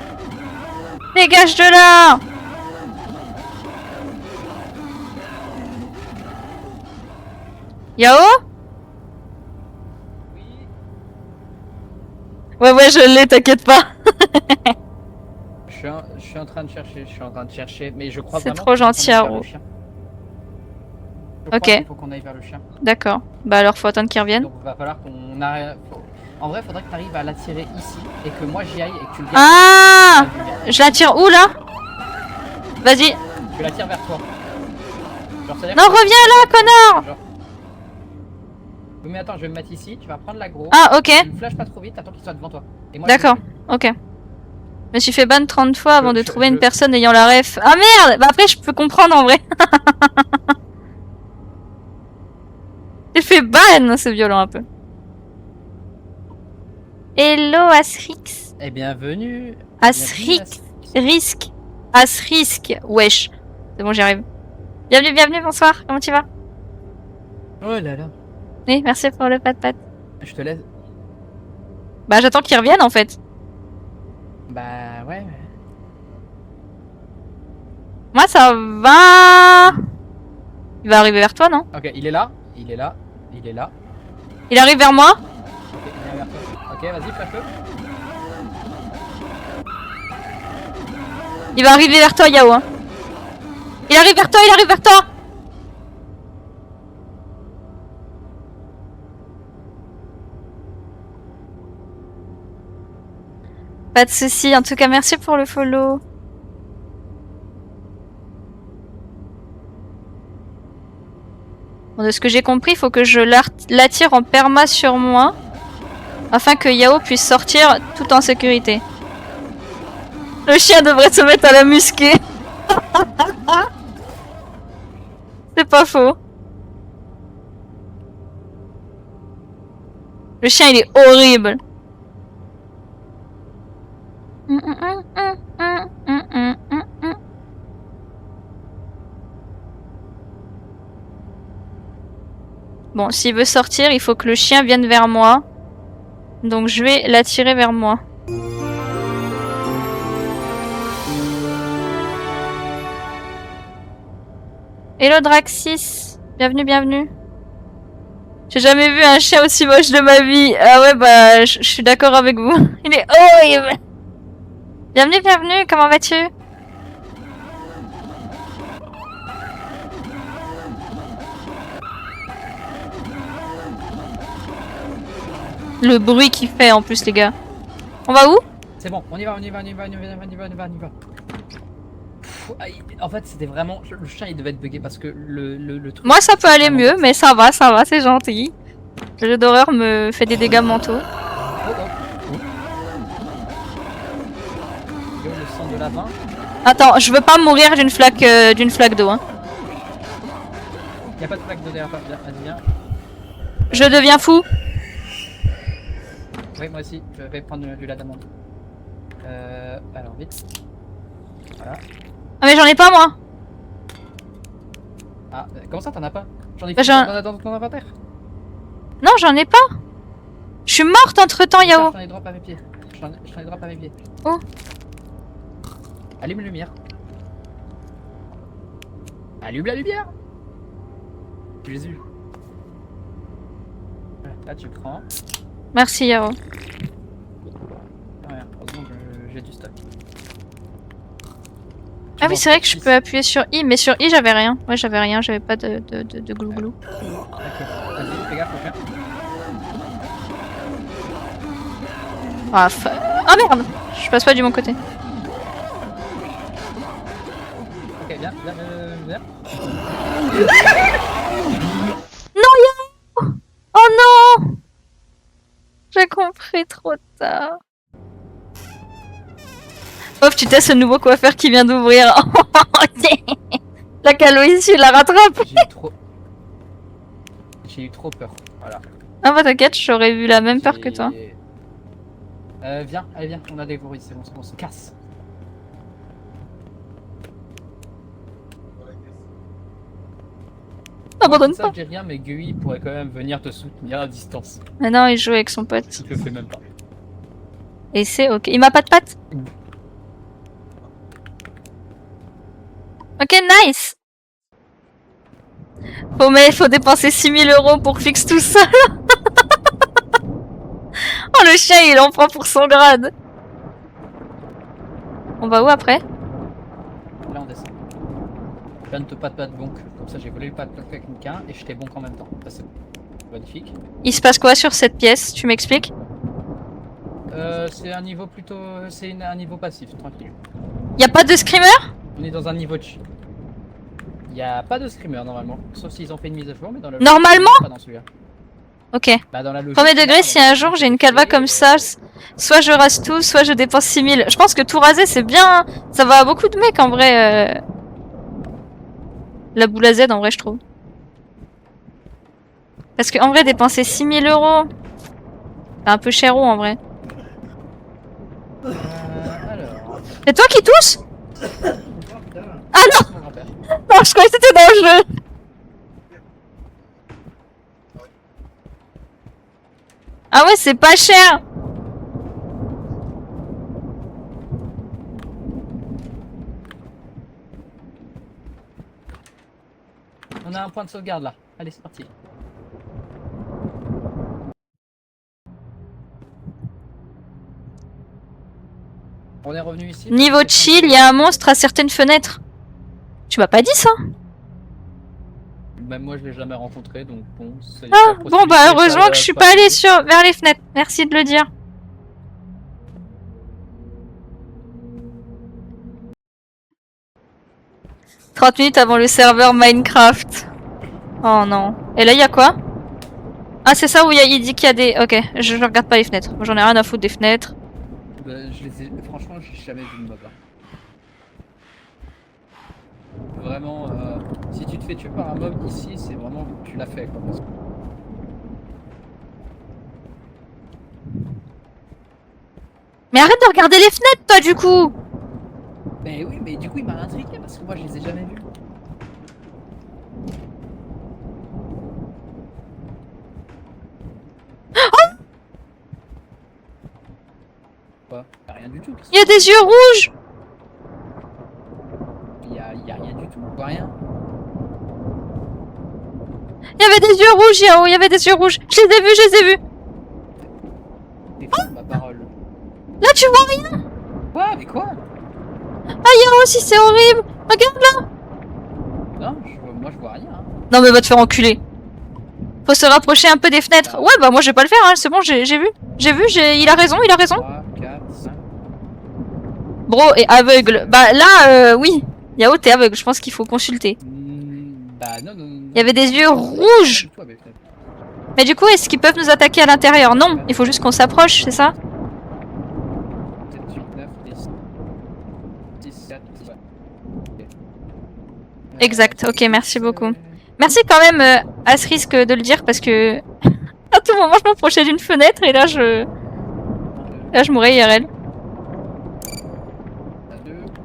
Dégage de là! Yao? Ouais, je l'ai, t'inquiète pas. Je suis en train de chercher, mais je crois C'est vraiment trop gentil, Haro. Ok. Il faut qu'on aille vers le chien. D'accord. Bah alors, faut attendre qu'il revienne. Donc il va falloir qu'on arrête. En vrai, faudrait que tu arrives à l'attirer ici et que moi j'y aille et que tu le gardes. Ah! Je la tire où là? Vas-y. Tu la tires vers toi. Genre, Non, reviens là, connard! Genre... Oui, mais attends, je vais me mettre ici, tu vas prendre l'aggro. Ah, ok. Tu me flashes pas trop vite, attends qu'il soit devant toi. D'accord, ok. Je me suis fait ban 30 fois avant de trouver une personne ayant la ref. Ah merde! Bah après, je peux comprendre en vrai. J'ai fait ban, c'est violent un peu. Hello Asrix. Et bienvenue. Asrix. Risque. Asrisque. Wesh. C'est bon, j'y arrive. Bienvenue, bienvenue, bonsoir. Comment tu vas? Oh là là. Oui, merci pour le pat-pat. Je te laisse. Bah, j'attends qu'il revienne en fait. Bah ouais. Moi, ça va. Il va arriver vers toi, non? Ok, il est là. Il est là. Il est là. Il arrive vers moi. Ok, il vient vers toi. Ok, vas-y, flash-le. Il va arriver vers toi, Yao. Hein. Il arrive vers toi, il arrive vers toi. Pas de soucis. En tout cas, merci pour le follow. Bon, de ce que j'ai compris, il faut que je l'attire en perma sur moi afin que Yao puisse sortir tout en sécurité. Le chien devrait se mettre à la musquer. C'est pas faux. Le chien, il est horrible. Bon, s'il veut sortir, il faut que le chien vienne vers moi. Donc je vais l'attirer vers moi. Hello Draxis, bienvenue, bienvenue. J'ai jamais vu un chien aussi moche de ma vie. Ah ouais, bah je suis d'accord avec vous. Il est horrible. Bienvenue, bienvenue, comment vas-tu? Le bruit qu'il fait en plus, les gars. On va où? C'est bon, on y va, on y va, on y va, on y va, on y va, on y va, on y va. En fait, c'était vraiment. Le chien il devait être bugué parce que le truc. Moi, ça peut aller mieux, mais ça va, c'est gentil. Le jeu d'horreur me fait des dégâts mentaux. Oh, oh. Yo, le sang de lapin. Attends, je veux pas mourir d'une flaque d'eau. Hein. Y'a pas de plaque de derrière toi, vas-y, viens. Je deviens fou. Oui, moi aussi, je vais prendre du lait d'amande. Alors vite. Voilà. Ah mais j'en ai pas moi. Ah, comment ça t'en as pas? J'en ai Bah, fait dans ton inventaire. Non, j'en ai pas. Je suis morte entre temps, Yao. J'en ai drop à mes pieds. J'en ai drop à mes pieds. Oh. Allume la lumière. Allume la lumière. Jésus. Là tu prends. Merci, Yao. Ouais, heureusement que j'ai du stock. Ah oui, c'est vrai que je peux appuyer sur I, mais sur I j'avais rien. Ouais, j'avais rien, j'avais pas de glouglou. Ok, vas-y, fais gaffe au chien. Ah, ah merde. Je passe pas du bon côté. Ok, viens. Non, Yao. Oh non. J'ai compris trop tard. Hop, tu testes ce nouveau coiffeur qui vient d'ouvrir. La calvitie, la rattrape. J'ai eu trop peur. Voilà. Ah bah t'inquiète, j'aurais eu la même peur que toi. Viens, allez viens, on a des bruits, c'est bon, on se casse. Abandonne Ça, pas. je dis rien, mais Gui pourrait quand même venir te soutenir à distance. Mais non, il joue avec son pote. Il le fait même pas. Et c'est ok. Il m'a pas de patte. Ok, nice. Faut dépenser 6000 € pour fixe tout seul. Oh, le chien, il en prend pour son grade. On va où après? Là, on descend. Je viens de te pas de bonk. Comme ça, j'ai volé le pas de quelqu'un et je t'ai bonk en même temps. Ça, c'est magnifique. Il se passe quoi sur cette pièce? Tu m'expliques? C'est un niveau plutôt. C'est un niveau passif, tranquille. Y a pas de screamer? On est dans un niveau de chill. Y a pas de screamer normalement. Sauf s'ils ont fait une mise à jour, mais dans le. Normalement? Pas dans celui-là. Ok. Bah, dans la logique, Premier degré, si un jour j'ai une calva comme ça, soit je rase tout, soit je dépense 6000. Je pense que tout raser c'est bien. Ça va à beaucoup de mecs en vrai. La boule à Z en vrai, je trouve. Parce qu'en vrai, dépenser 6000 €, c'est un peu cher en vrai. Alors. C'est toi qui tousse? Ah non! Mon grand-père. Non, je croyais que c'était dans le jeu! Ah ouais, c'est pas cher! On a un point de sauvegarde là. Allez, c'est parti. On est revenu ici. Niveau chill, il y a un monstre à certaines fenêtres. Tu m'as pas dit ça? Même moi, je l'ai jamais rencontré, donc bon. C'est Ah, la bon possibilité bah heureusement que je suis pas allée vers les fenêtres. Merci de le dire. « 30 minutes avant le serveur Minecraft. » Oh non. Et là, il y a quoi? Ah, c'est ça où il dit qu'il y a des... Ok, je regarde pas les fenêtres. J'en ai rien à foutre des fenêtres. Bah, franchement, j'ai jamais vu de mob. Vraiment, si tu te fais tuer par un mob ici, c'est vraiment tu l'as fait quoi. Parce que... Mais arrête de regarder les fenêtres, toi, du coup! Mais oui, mais du coup, il m'a intrigué parce que moi, je les ai jamais vus. Quoi? Y'a rien du tout. Il y a des yeux rouges! Y a rien du tout. On voit rien. Il y avait des yeux rouges, Yao, il y avait des yeux rouges. Je les ai vus, je les ai vus. Défends ma parole. Là, tu vois rien? Quoi? Mais quoi? Ah, Yao aussi, c'est horrible. Regarde là. Non, moi, je vois rien. Hein. Non, mais va te faire enculer. Faut se rapprocher un peu des fenêtres. Ouais, bah moi, je vais pas le faire, hein. C'est bon, j'ai vu. Il a raison, il a raison. 3, 4, 5. Bro est aveugle. Bah là, oui. Yao, t'es aveugle. Je pense qu'il faut consulter. Bah non, non, non. Il y avait des yeux rouges. Mais du coup, est-ce qu'ils peuvent nous attaquer à l'intérieur? Non, il faut juste qu'on s'approche, c'est ça? 7, 8, 9, 10, 10, 7, Exact, ok, merci beaucoup. Merci quand même, à ce risque de le dire, parce que... à tout moment, je m'approchais d'une fenêtre, et là, je mourais IRL. 2, et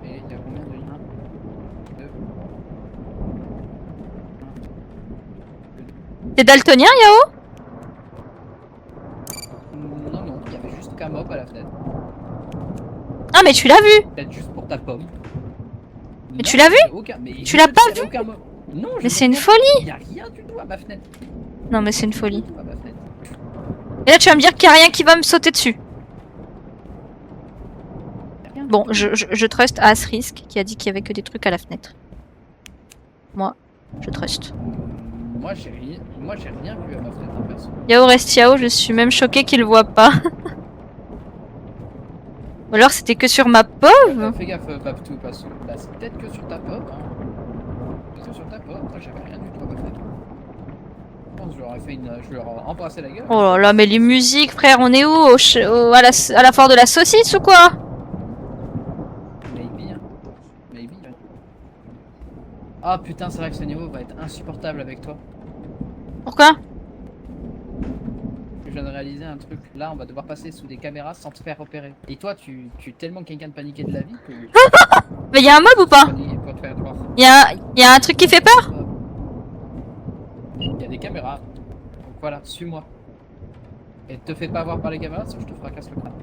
il y a combien de 1, 2. T'es daltonien, Yao? Non, non, il y avait juste qu'un mob à la fenêtre. Ah, mais tu l'as vu! Peut-être juste pour ta pomme. Mais tu l'as vu? Tu l'as pas vu? Non, mais c'est une folie! Il y a rien du tout à ma fenêtre. Non, mais c'est une folie. Et là, tu vas me dire qu'il n'y a rien qui va me sauter dessus. Bon, je trust à Asrisk qui a dit qu'il y avait que des trucs à la fenêtre. Moi, je trust. Moi, j'ai rien vu à ma fenêtre en perso. Yao reste Yao, je suis même choquée qu'il le voit pas. Ou alors c'était que sur ma pauvre? Fais gaffe, Paptou, parce que là, c'est peut-être que sur ta pop. Hein. Que sur ta pop, moi j'avais rien du tout à ma fenêtre. Je pense que je leur aurais embrassé la gueule. Oh là là, mais les musiques, frère, on est où à la foire de la saucisse ou quoi? Maybe, hein. Maybe, hein. Ah putain, c'est vrai que ce niveau va être insupportable avec toi. Pourquoi? Je viens de réaliser un truc. Là, on va devoir passer sous des caméras sans te faire repérer. Et toi, tu es tellement quelqu'un de paniqué de la vie que... Mais y a un mob ou pas? Pour te faire voir. Y a un truc qui fait peur? Il y a des caméras. Donc voilà, suis-moi. Et te fais pas voir par les caméras, sinon je te fracasse le crâne.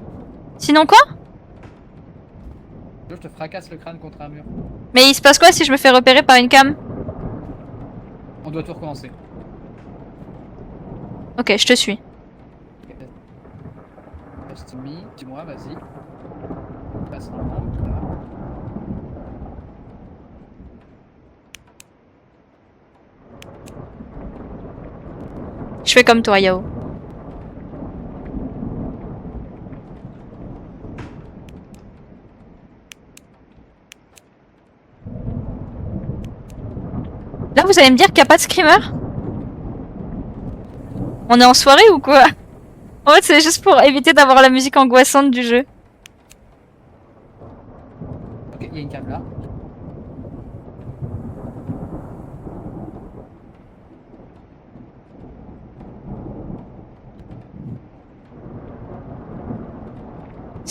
Sinon quoi? Je te fracasse le crâne contre un mur. Mais il se passe quoi si je me fais repérer par une cam? On doit tout recommencer. Ok, je te suis. Reste mis, dis-moi, vas-y. Passe normalement, là. Je fais comme toi, Yao. Là, vous allez me dire qu'il n'y a pas de screamer? On est en soirée ou quoi? En fait, c'est juste pour éviter d'avoir la musique angoissante du jeu. Ok, il y a une cam là.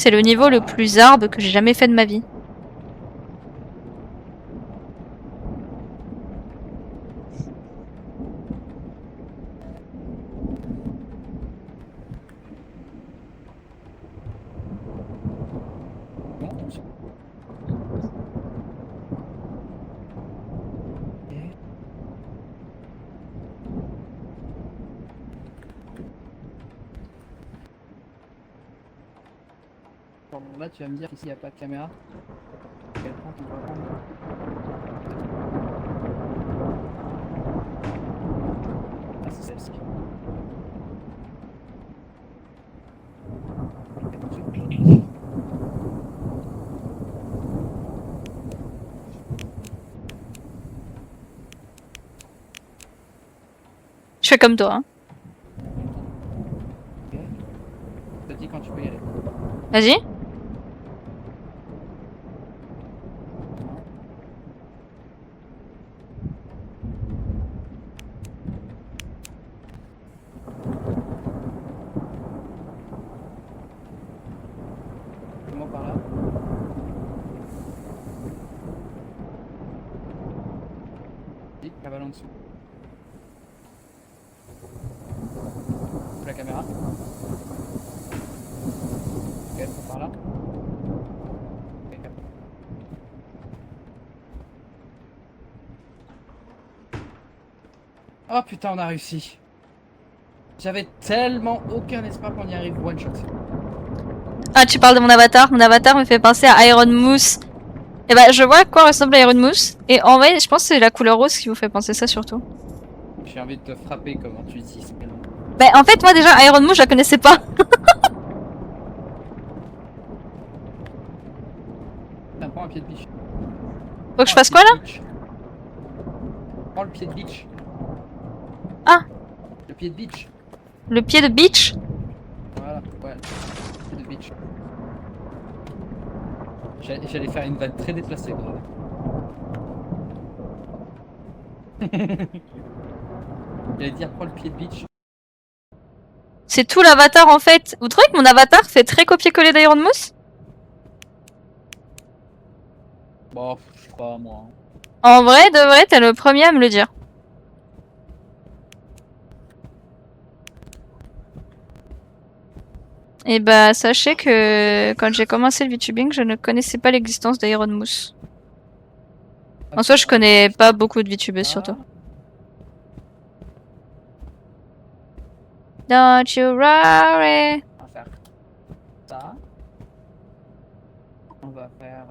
C'est le niveau le plus arbre que j'ai jamais fait de ma vie. Bon, là, tu vas me dire qu'ici, il n'y a pas de caméra. Quel point tu dois prendre? Ah, c'est celle-ci. Je fais comme toi. Hein. Ok. Ça te dit quand tu peux y aller. Vas-y. Comment par là? Oui, cavale en dessous. La caméra. Ok, par là. Ok. Oh putain, on a réussi. J'avais tellement aucun espoir qu'on y arrive one shot. Ah, tu parles de mon avatar. Mon avatar me fait penser à Iron Moose. Et bah, je vois à quoi ressemble Iron Moose. Et en vrai, je pense que c'est la couleur rose qui vous fait penser ça surtout. J'ai envie de te frapper comment tu dis ce nom. Bah, en fait, moi déjà, Iron Moose, je la connaissais pas. Tiens, prends un pied de biche. Faut que je fasse quoi là? Prends le pied de bitch. Ah. Le pied de bitch. Le pied de beach? Voilà, ouais. Le pied de bitch. J'allais faire une vanne très déplacée, bravo. J'allais dire prends le pied de bitch. C'est tout l'avatar en fait. Vous trouvez que mon avatar fait très copier-coller d'Iron Moose? Bon, je sais pas moi. En vrai, de vrai, t'es le premier à me le dire. Et bah, sachez que quand j'ai commencé le VTubing, je ne connaissais pas l'existence d'Iron Moose. En soi, je connais pas beaucoup de VTubers surtout. Don't you worry. On va faire ça. On va faire.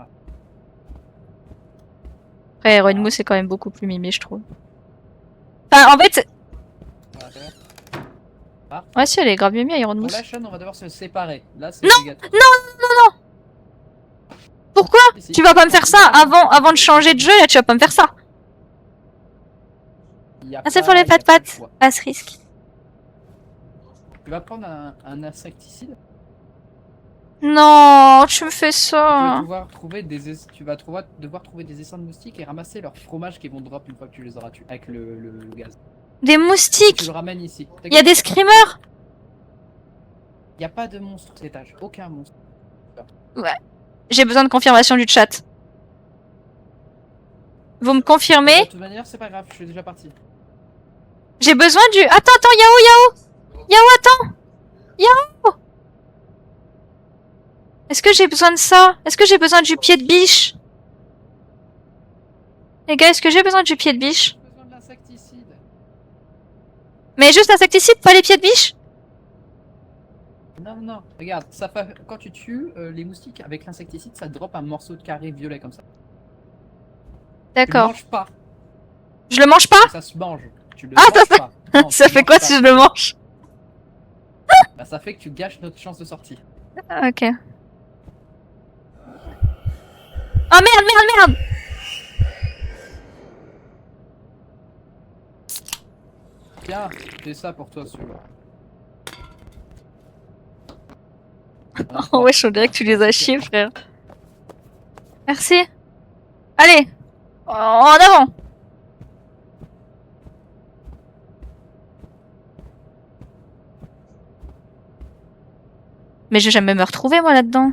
Après, Iron Moose c'est quand même beaucoup plus mimé, je trouve. Enfin, en fait, On va faire. ouais, si, elle est grave mimée, Iron Bon, Moose. là, Sean, on va devoir se séparer. Là, c'est Non, obligatoire. non. Pourquoi? Ici. Tu vas pas me faire ça avant de changer de jeu, là, tu vas pas me faire ça. Ah, c'est pour les pattes-pattes. À ce risque. Tu vas prendre un insecticide. Non, tu me fais Tu vas ça. devoir trouver devoir trouver des essaims de moustiques et ramasser leur fromage qui vont drop une fois que tu les auras tués avec le gaz. Des Tu moustiques. le ramènes ici. Il y a des screamers. Il n'y a pas de monstre cet étage. Aucun monstre. Ouais. J'ai besoin de confirmation du chat. Vous me confirmez? De toute manière, c'est pas grave, je suis déjà parti. J'ai besoin du... Attends, Yao, attends. Yao. Est-ce que j'ai besoin de ça? Est-ce que j'ai besoin du pied de biche? Les gars, est-ce que j'ai besoin du pied de biche? J'ai besoin de l'insecticide. Mais juste l'insecticide, pas les pieds de biche? Non, non, regarde, ça fait... quand tu tues les moustiques avec l'insecticide, ça drop un morceau de carré violet comme ça. Tu le D'accord. manges pas. Je le mange pas? Ça se mange. Tu le Ah, manges pas. Non, ça tu fait manges quoi pas. si je le mange? Bah, ça fait que tu gâches notre chance de sortie. Ok. Oh merde. Tiens, c'est ça pour toi, celui-là. Oh ouais, je dirais que tu les as chiés, frère. Merci. Allez. En avant. Mais je vais jamais me retrouver moi là-dedans.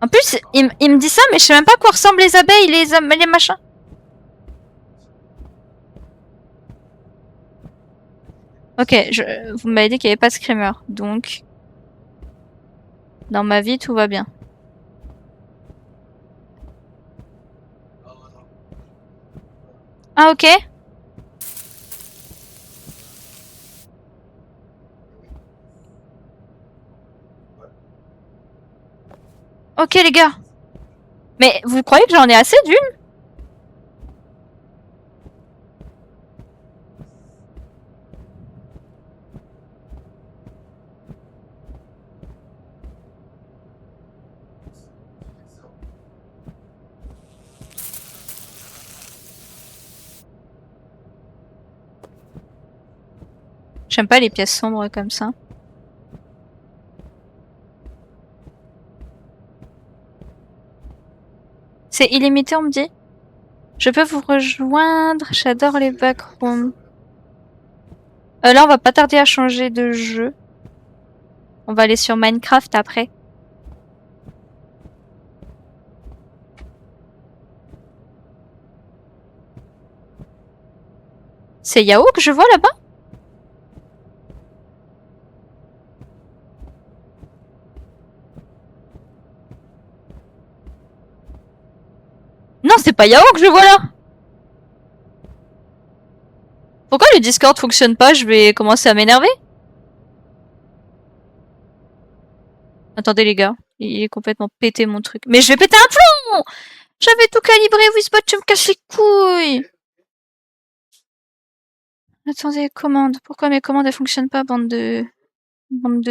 En plus, il me dit ça, mais je sais même pas à quoi ressemblent les abeilles, les machins. Ok, vous m'avez dit qu'il n'y avait pas de screamer, donc... Dans ma vie, tout va bien. Ah, ok. Ok, les gars. Mais vous croyez que j'en ai assez d'une? J'aime pas les pièces sombres comme ça. C'est illimité, on me dit. Je peux vous rejoindre. J'adore les backrooms. Là, on va pas tarder à changer de jeu. On va aller sur Minecraft après. C'est Yao que je vois là-bas? Non, c'est pas Yao que je vois là. Pourquoi le Discord fonctionne pas? Je vais commencer à m'énerver. Attendez les gars, il est complètement pété mon truc. Mais je vais péter un plomb! J'avais tout calibré, Wizbot, tu me casses les couilles! Attendez, commandes. Pourquoi mes commandes elles fonctionnent pas, bande de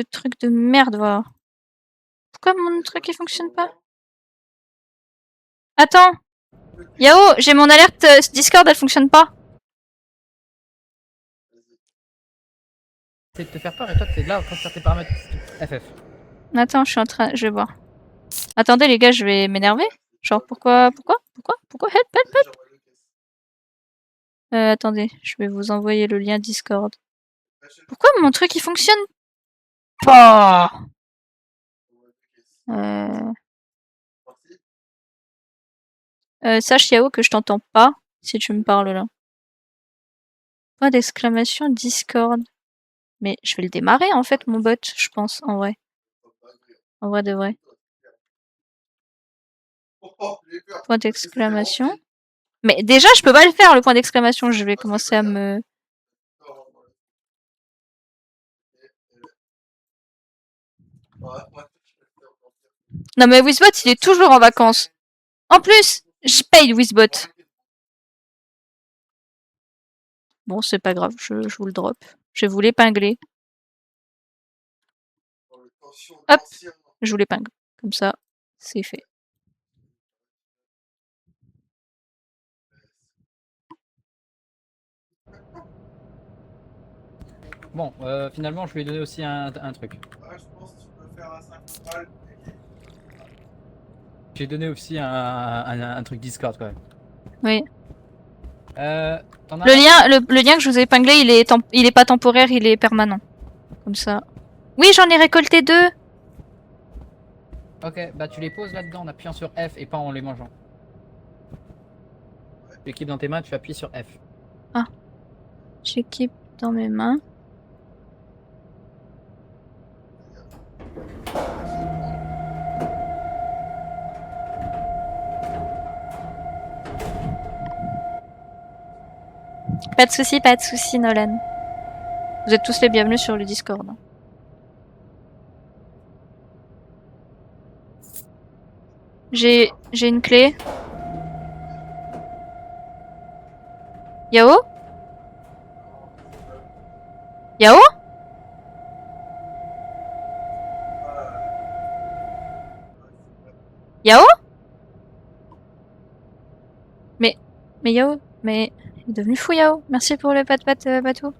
trucs de merde, va. Pourquoi mon truc il fonctionne pas? Attends! Yao, j'ai mon alerte Discord, elle fonctionne pas. C'est de te faire peur et toi t'es là en train de faire tes paramètres FF. Attends, je vais voir. Attendez les gars, je vais m'énerver. Genre pourquoi help. Attendez, je vais vous envoyer le lien Discord. Pourquoi mon truc il fonctionne pas? Sache Yao que je t'entends pas si tu me parles là. Point d'exclamation Discord. Mais je vais le démarrer en fait mon bot, je pense, en vrai. En vrai de vrai. Point d'exclamation. Mais déjà je peux pas le faire le point d'exclamation, je vais commencer à me... Non mais Wizbot il est toujours en vacances. En plus, je paye Wizbot. Bon c'est pas grave, je vous le drop. Je vais vous l'épingler. Hop, je vous l'épingle. Comme ça, c'est fait. Bon, finalement, je lui ai donné aussi un truc. J'ai donné aussi un truc Discord quand même. Oui. Le lien que je vous ai épinglé, il est pas temporaire, il est permanent. Comme ça. Oui, j'en ai récolté 2. Ok, bah tu les poses là-dedans en appuyant sur F et pas en les mangeant. Tu équipes dans tes mains, tu appuies sur F. Ah. J'équipe dans mes mains. Pas de souci, Nolan. Vous êtes tous les bienvenus sur le Discord. J'ai une clé. Yao? Yao? Yao? Mais Yao? Mais il est devenu fou Yao. Merci pour le pat-pat bateau.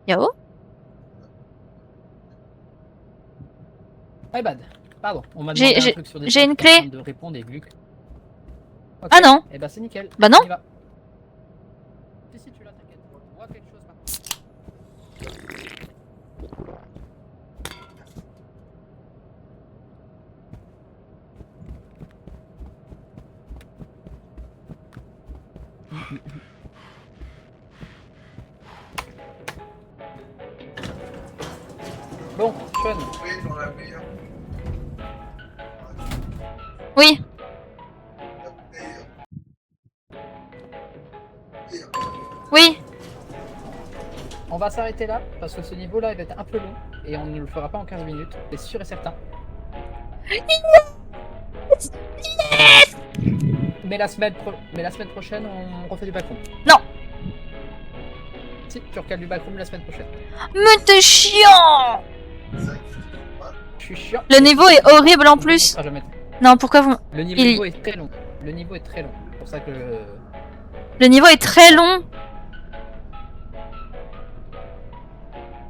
Yao? My bad. Pardon, on m'a demandé un truc sur des j'ai une clé. de répondre et Gluck. Okay. Ah non. Eh bah c'est nickel. Bah non. On y va. Si, tu l'as, t'inquiète. On voit quelque chose maintenant. Bon, Sean. Oui. Oui. On va s'arrêter là parce que ce niveau-là il va être un peu long et on ne le fera pas en 15 minutes, c'est sûr et certain. Mais la semaine prochaine, on refait du backroom. Non. Si, tu recales du backroom la semaine prochaine. Mais t'es chiant. Je suis chiant. Le niveau est horrible en plus. Ça, jamais- Non, pourquoi vous... Le niveau est très long. Le niveau est très long. C'est pour ça que... Le niveau est très long.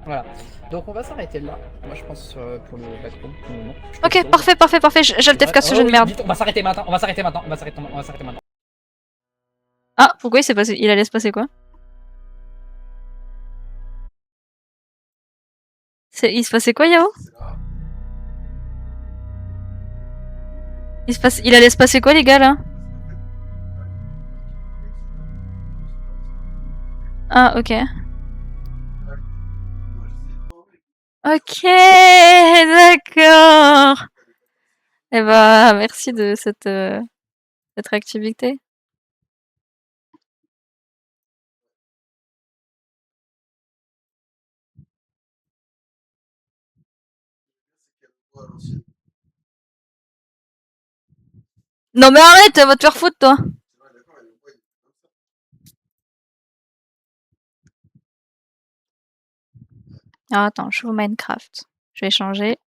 Voilà. Donc on va s'arrêter là. Moi je pense pour le backroom pour le moment. Ok, parfait, parfait, parfait. J'ai le TFK ce jeu de merde. On va s'arrêter maintenant. On va s'arrêter maintenant. On va s'arrêter maintenant. Ah, pourquoi il s'est passé... Il allait se passer quoi? Il se passait quoi, Yao? Il allait se passer quoi, les gars, là? Ah, ok. Ok, d'accord. Eh bah, merci de cette réactivité. Non mais arrête, va te faire foutre, toi. Ah, attends, je joue Minecraft. Je vais changer.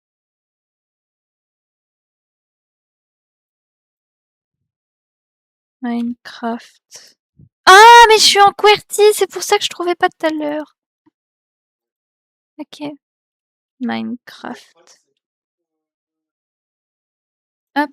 Minecraft. Ah, mais je suis en QWERTY, c'est pour ça que je trouvais pas tout à l'heure. Ok. Minecraft. Hop.